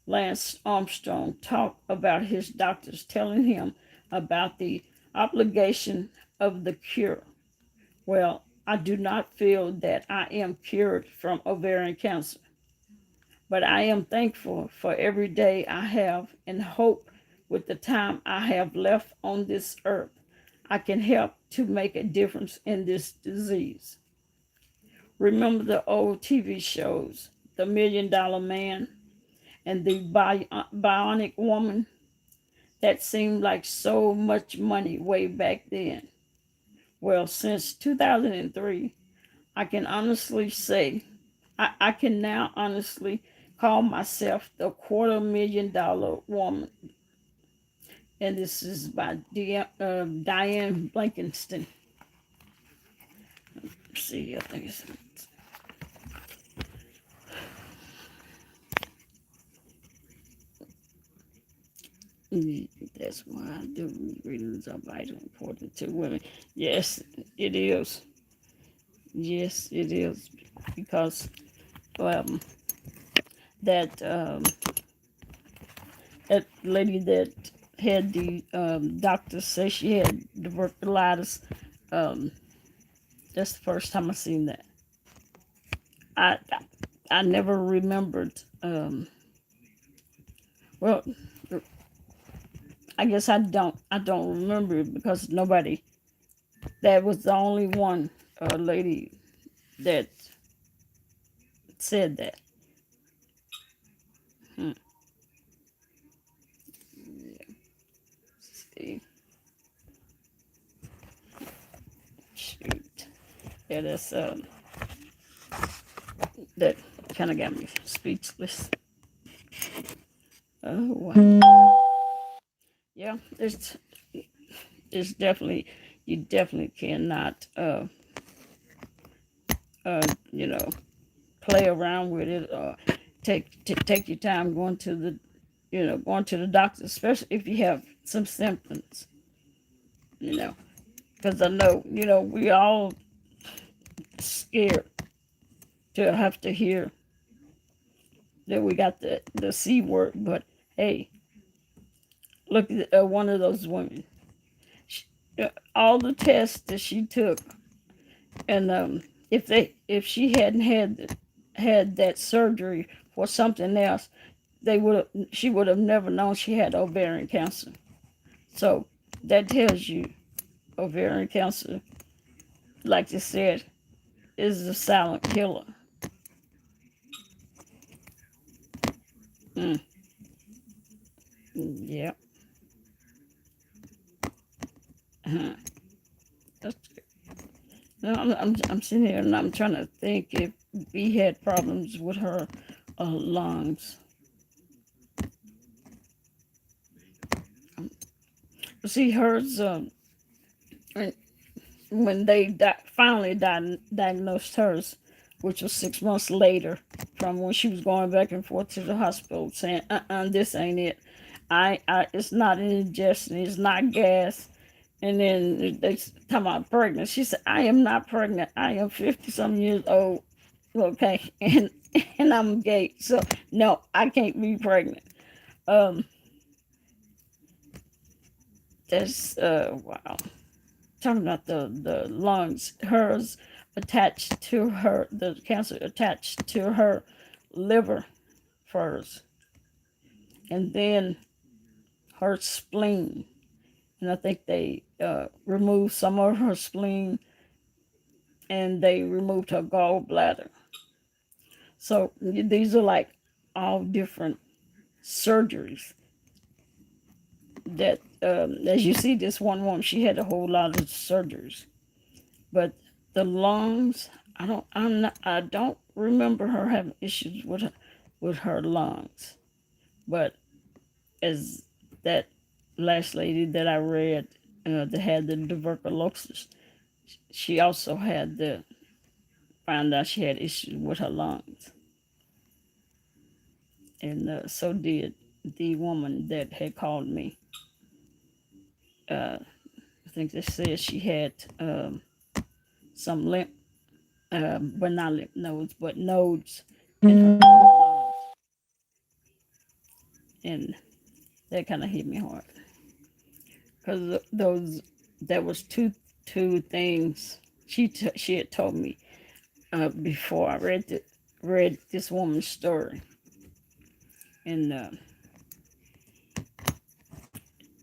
Lance Armstrong talk about his doctors telling him about the obligation of the cure. Well, I do not feel that I am cured from ovarian cancer, but I am thankful for every day I have and hope with the time I have left on this earth, I can help to make a difference in this disease. Remember the old TV shows, The $1 Million Man and the Bionic Woman? That seemed like so much money way back then. Well, since 2003, I can honestly say, I can now honestly call myself the $250,000 woman. And this is by Diane Blankenstein. Let's see, I think it's. That's why I do readings are vital important to women. Yes, it is. Yes, it is. Because um, that that lady that had the doctors say she had tuberculosis. Um, that's the first time I seen that. I I never remembered. Well, I guess I don't remember it because nobody. That was the only one lady that said that. Hmm. See, shoot. Yeah, that kind of got me speechless. Oh wow. Yeah, it's definitely you definitely cannot you know play around with it or take your time going to the going to the doctor, especially if you have some symptoms. You know, because I know we all scared to have to hear that we got the C word, but hey, look at one of those women. She, all the tests that she took, and if she hadn't had that surgery for something else, she would have never known she had ovarian cancer. So that tells you ovarian cancer, like you said, is a silent killer. Mm, yeah. Uh-huh. That's good. No, I'm sitting here and I'm trying to think if we had problems with her lungs. Um, See, hers when they finally diagnosed hers, which was 6 months later from when she was going back and forth to the hospital saying, this ain't it. It's not indigestion, it's not gas. And then they talking about pregnant. She said, I am not pregnant. I am 50 some years old. Okay. And I'm gay. So no, I can't be pregnant. Um, that's wow. Talking about the lungs, hers attached to her, the cancer attached to her liver first, and then her spleen. And I think they removed some of her spleen, and they removed her gallbladder. So these are like all different surgeries that, as you see, this one woman, she had a whole lot of surgeries. But the lungs, I don't remember her having issues with her lungs. But as that last lady that I read that had the tuberculosis, she also had found out she had issues with her lungs. and so did the woman that had called me. I think they said she had some lymph, but not lymph nodes, but nodes in her lungs, and that kind of hit me hard because those there was two things she had told me before I read this woman's story, and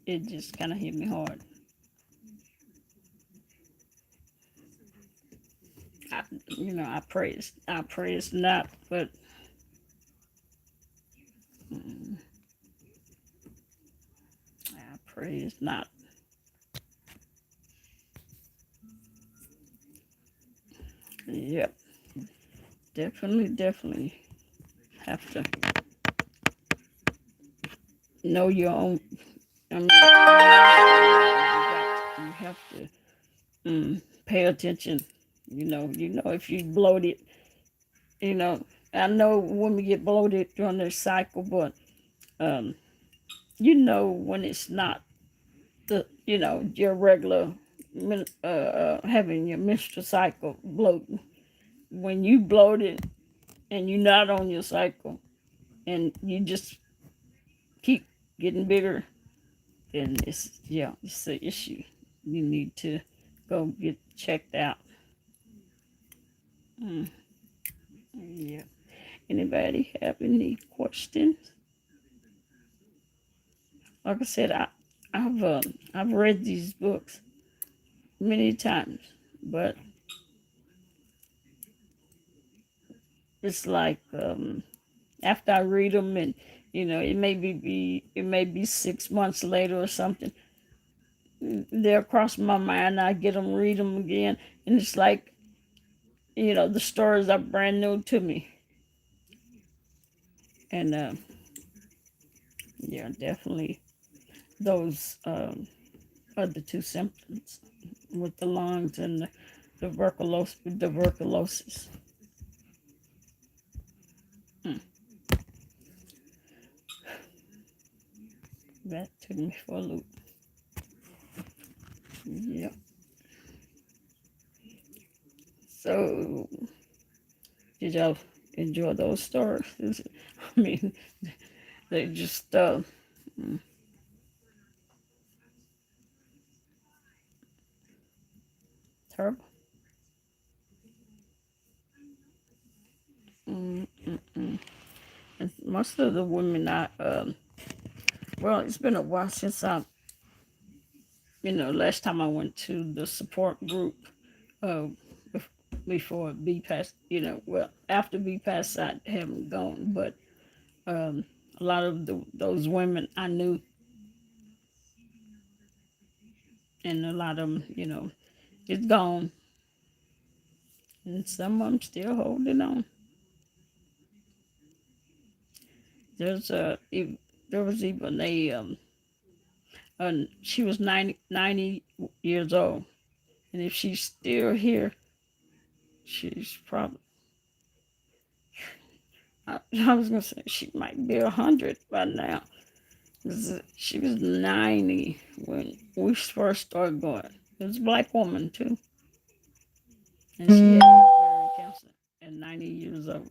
it just kind of hit me hard. I praise not, but mm, I praise not. Yep, definitely have to know your own. I mean, you have to pay attention. If you bloated, you know, I know women get bloated during their cycle, but um, when it's not your regular having your menstrual cycle bloating. When you bloated and you're not on your cycle and you just keep getting bigger, then it's an issue. You need to go get checked out. Mm, yeah. Anybody have any questions? Like I said, I've read these books many times, but it's like after I read them, and it may be 6 months later or something, they'll cross my mind. I get them, read them again, and it's like the stories are brand new to me, and yeah, definitely those are the two symptoms with the lungs and the tuberculosis. Hmm. That took me for a loop. Yep. So, did y'all enjoy those stories? I mean, they just terrible. Mm-mm-mm. And most of the women well, it's been a while since last time I went to the support group, uh, before BPAS, well, after BPAS, I haven't gone, but um, a lot of those women I knew, and a lot of them, it's gone, and some of them still holding on. There's there was even she was 90 years old, and if she's still here, she's probably, I was gonna say she might be 100 by now. She was 90 when we first started going. It was a black woman too, and she had ovarian cancer at 90 years old.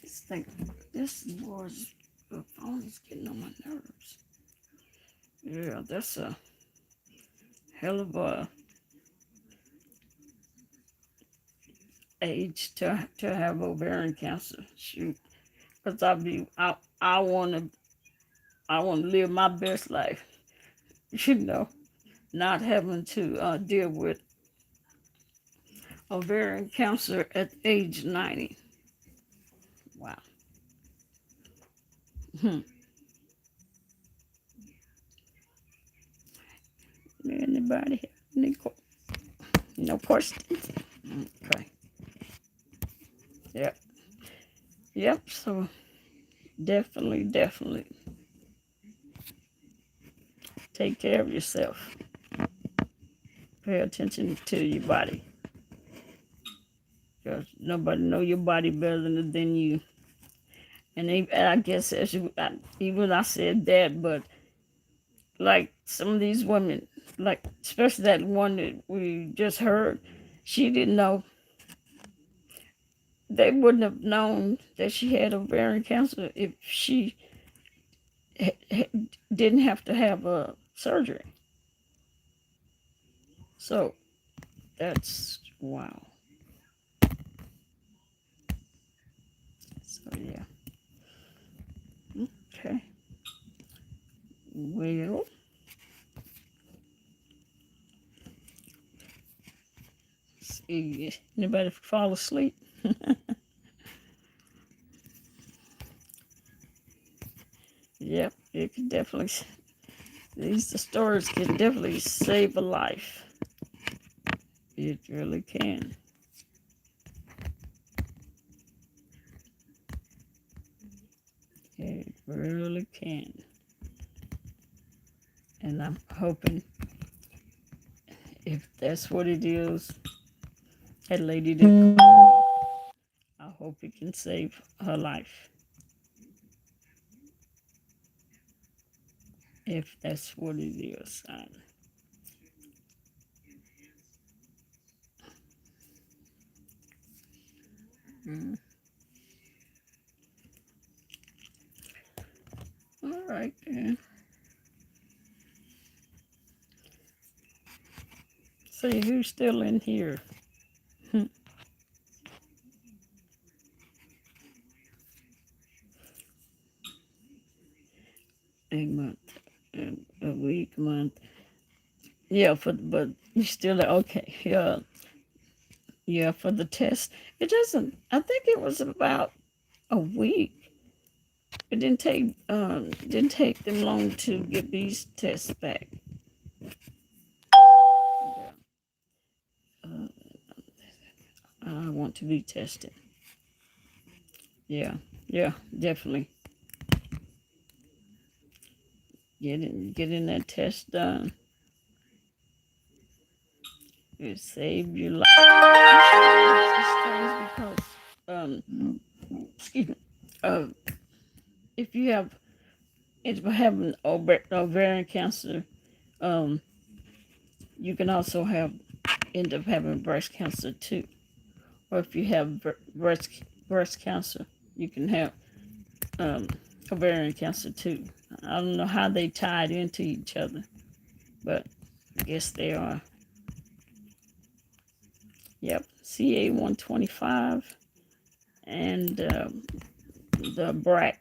This thing, this was the phone is getting on my nerves. Yeah, that's a hell of a age to have ovarian cancer. Shoot, because I want to live my best life. You know, not having to deal with ovarian cancer at age 90. Wow. Hmm. Anybody have any no questions? Okay. Yep. Yep. So definitely take care of yourself. Pay attention to your body. because nobody know your body better than you. And I guess even I said that, but like some of these women, like especially that one that we just heard, she didn't know. They wouldn't have known that she had ovarian cancer if she didn't have to have a surgery. So that's wow. So yeah. Okay. Well, see, anybody fall asleep? Yep, it could definitely. These stories can definitely save a life. It really can. It really can. And I'm hoping if that's what it is, that lady that I hope it can save her life. If that's what it is. Mm. All right, then. See who's still in here. A month, a week, month. Yeah, but you still okay. Yeah, yeah. For the test, it doesn't. I think it was about a week. It didn't take them long to get these tests back. Yeah. I want to be tested. Yeah, yeah, definitely. Getting that test done. It saved your life. It's strange because excuse me, uh, if you have if you have an ovarian cancer, um, you can also end up having breast cancer too. Or if you have breast cancer, you can have um, ovarian cancer too. I don't know how they tied into each other, but I guess they are. Yep, CA 125 and the BRAC,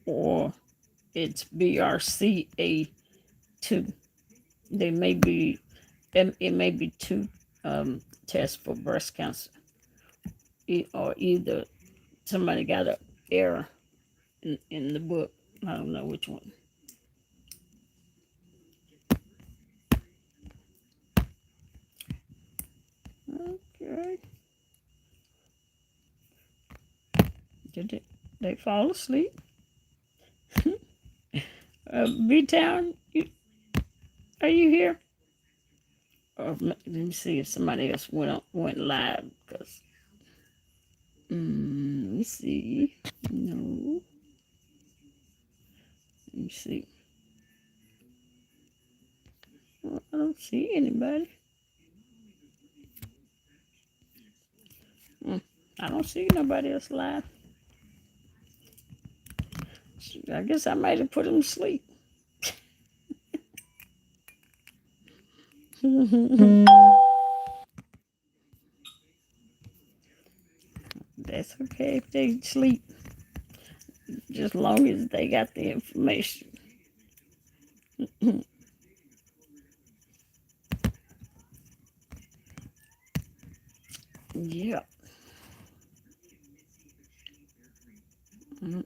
or it's BRCA2. They may be, it may be two tests for breast cancer, or either somebody got an error in the book. I don't know which one. Okay. Did they fall asleep? B-Town, are you here? Or let me see if somebody else went live. Because, let me see. No. Let me see. Well, I don't see anybody. I don't see nobody else live. I guess I might have put him to sleep. That's okay if they sleep, just long as they got the information. Yeah. I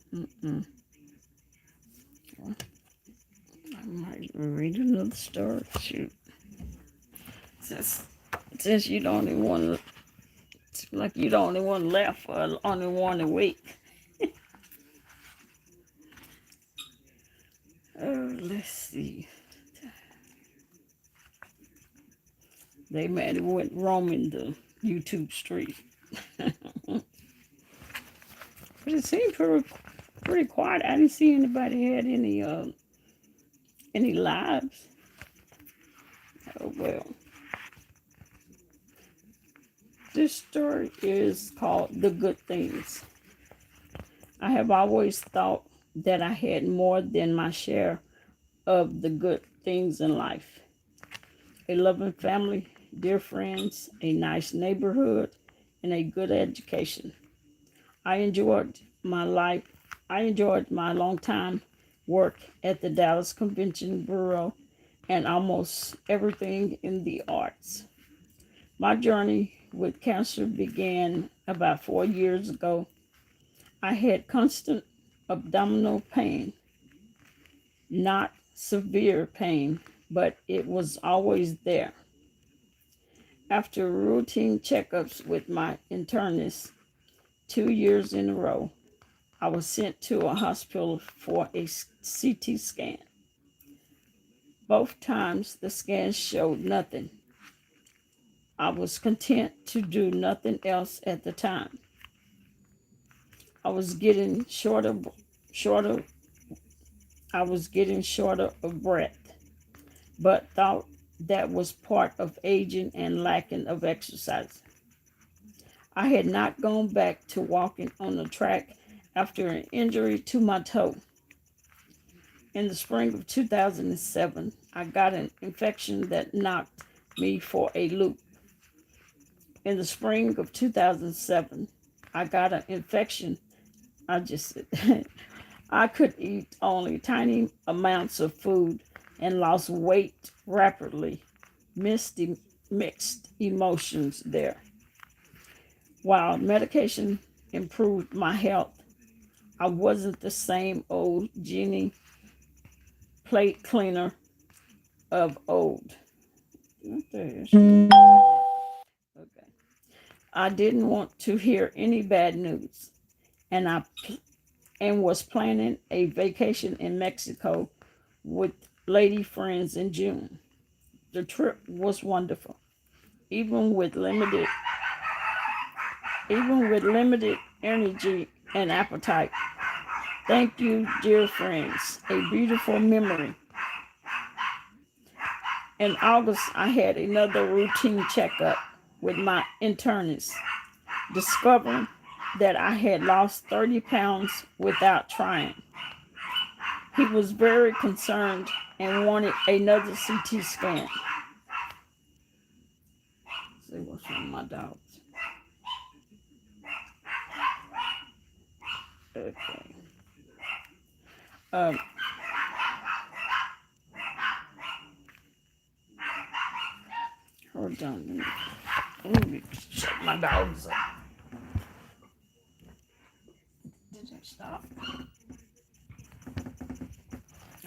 might read another story. Shoot. Since you're the only one, like you're the only one left, or only one awake. Let's see. They might have went roaming the YouTube street. But it seemed pretty quiet. I didn't see anybody had any lives. Oh well. This story is called The Good Things. I have always thought that I had more than my share of the good things in life. A loving family, dear friends, a nice neighborhood, and a good education. I enjoyed my life. I enjoyed my long time work at the Dallas Convention Bureau and almost everything in the arts. My journey with cancer began about 4 years ago. I had constant abdominal pain, not severe pain, but it was always there. After routine checkups with my internist 2 years in a row, I was sent to a hospital for a CT scan. Both times the scans showed nothing. I was content to do nothing else at the time. I was getting shorter. I was getting shorter of breath, but thought that was part of aging and lacking of exercise. I had not gone back to walking on the track after an injury to my toe. In the spring of 2007, I got an infection that knocked me for a loop. In the spring of 2007, I got an infection. I just I could eat only tiny amounts of food and lost weight rapidly. Mixed emotions there. While medication improved my health, I wasn't the same old Jenny plate cleaner of old. Okay. I didn't want to hear any bad news, and was planning a vacation in Mexico with lady friends in June. The trip was wonderful, even with limited energy and appetite. Thank you, dear friends. A beautiful memory. In August, I had another routine checkup with my internist, discovering that I had lost 30 pounds without trying. He was very concerned and wanted another CT scan. Let's see what's wrong with my dogs. Okay. Hold on. Let me shut my dogs up. Did they stop?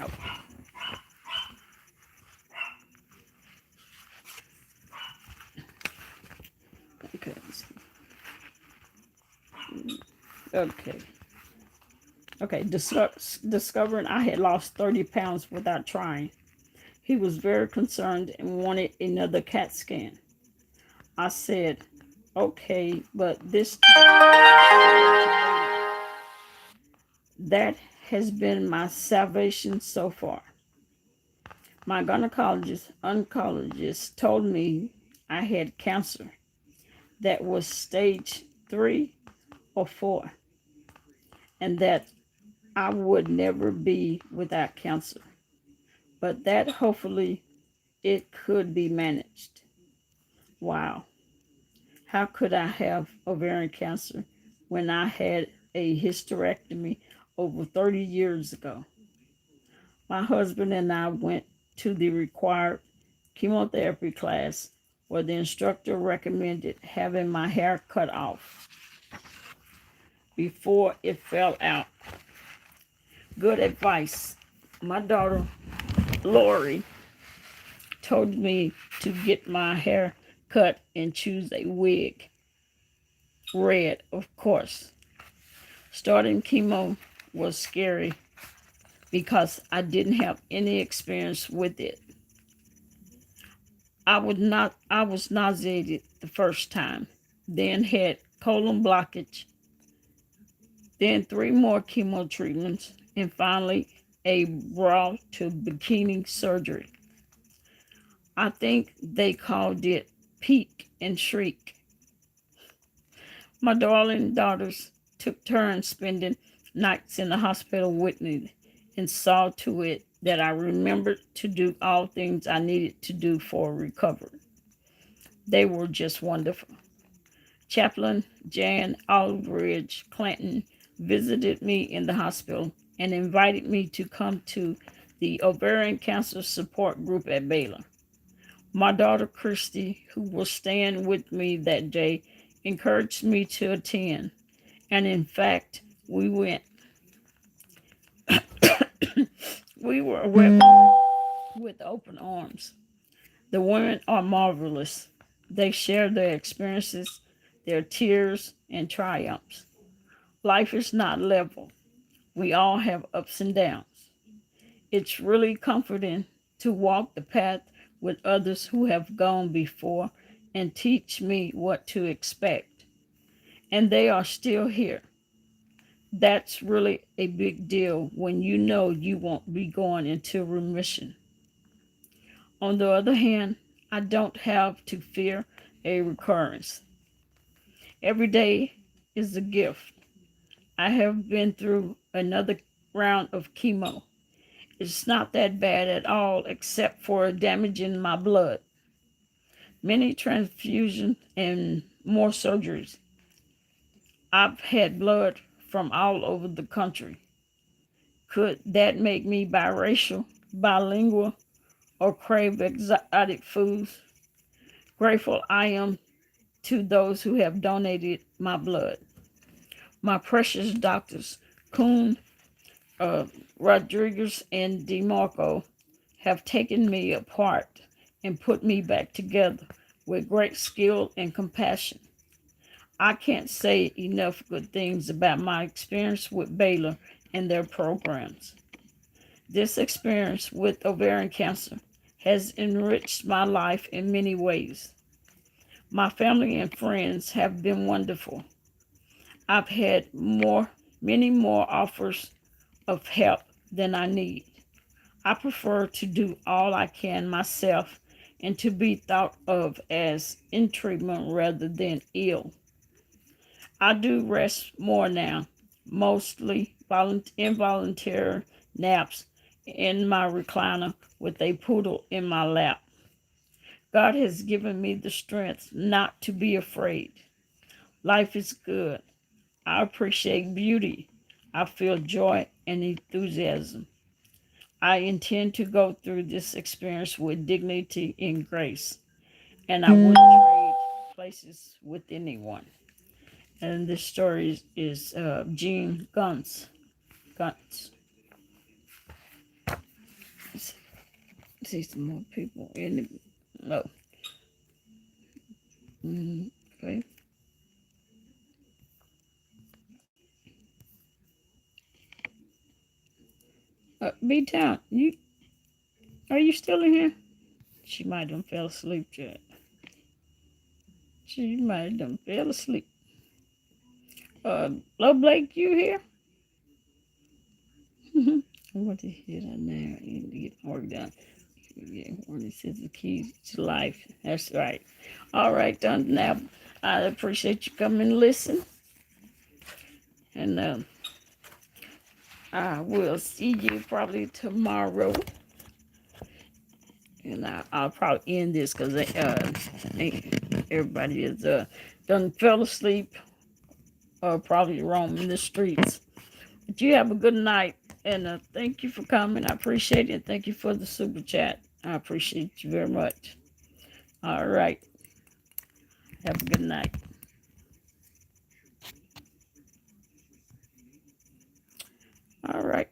Oh. Okay. Okay. Okay. Discovering I had lost 30 pounds without trying. He was very concerned and wanted another CAT scan. I said, okay, but this time that has been my salvation so far. My oncologist told me I had cancer that was stage 3 or 4, and that I would never be without cancer, but that hopefully it could be managed. Wow. How could I have ovarian cancer when I had a hysterectomy over 30 years ago? My husband and I went to the required chemotherapy class where the instructor recommended having my hair cut off before it fell out. Good advice. My daughter, Lori, told me to get my hair cut and choose a wig. Red, of course. Starting chemo was scary because I didn't have any experience with it. I was nauseated the first time, then had colon blockage, then 3 more chemo treatments, and finally a bra to bikini surgery. I think they called it peek and shriek. My darling daughters took turns spending nights in the hospital with me and saw to it that I remembered to do all things I needed to do for recovery. They were just wonderful. Chaplain Jan Aldridge Clinton visited me in the hospital and invited me to come to the ovarian cancer support group at Baylor. My daughter Christy, who was staying with me that day, encouraged me to attend, and in fact, we went. We were welcomed with open arms. The women are marvelous. They share their experiences, their tears, and triumphs. Life is not level. We all have ups and downs. It's really comforting to walk the path with others who have gone before and teach me what to expect. And they are still here. That's really a big deal when you know you won't be going into remission. On the other hand, I don't have to fear a recurrence. Every day is a gift. I have been through another round of chemo. It's not that bad at all, except for damaging my blood. Many transfusions and more surgeries. I've had blood from all over the country. Could that make me biracial, bilingual, or crave exotic foods? Grateful I am to those who have donated my blood. My precious doctors, Kuhn, uh, Rodriguez, and DeMarco, have taken me apart and put me back together with great skill and compassion. I can't say enough good things about my experience with Baylor and their programs. This experience with ovarian cancer has enriched my life in many ways. My family and friends have been wonderful. I've had many more offers of help than I need. I prefer to do all I can myself and to be thought of as in treatment rather than ill. I do rest more now, mostly involuntary naps in my recliner with a poodle in my lap. God has given me the strength not to be afraid. Life is good. I appreciate beauty. I feel joy and enthusiasm. I intend to go through this experience with dignity and grace, and I wouldn't trade places with anyone. And this story is Gene Guntz. Guntz. See some more people in the. No. Okay. B-Town, are you still in here? She might have fell asleep, Chad. She might have done fell asleep. Love Blake, you here? What the hell now? I need to get work done. Yeah, one that says the keys to life. That's right. All right, done now. I appreciate you coming and listen. And I will see you probably tomorrow. And I'll probably end this because everybody is done fell asleep or probably roaming the streets. But you have a good night. And thank you for coming. I appreciate it. Thank you for the super chat. I appreciate you very much. All right. Have a good night. All right.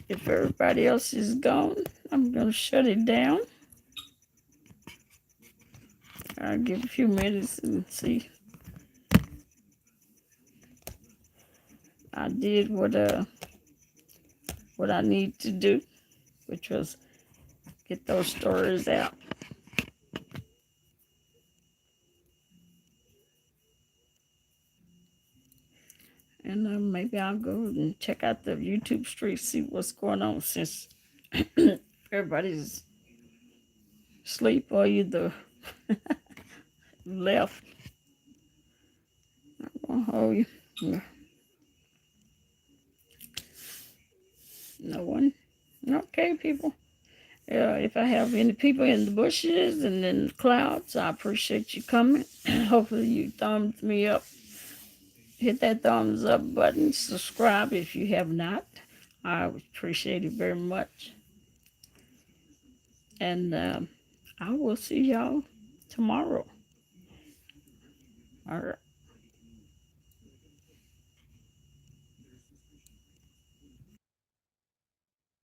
If everybody else is gone, I'm going to shut it down. I'll give a few minutes and see. I did what I need to do, which was get those stories out. maybe I'll go and check out the YouTube street, see what's going on since everybody's asleep or either left. Oh, yeah. No one. Okay, people. If I have any people in the bushes and in the clouds, I appreciate you coming. Hopefully you thumbs me up. Hit that thumbs up button. Subscribe if you have not. I would appreciate it very much. And I will see y'all tomorrow. All right.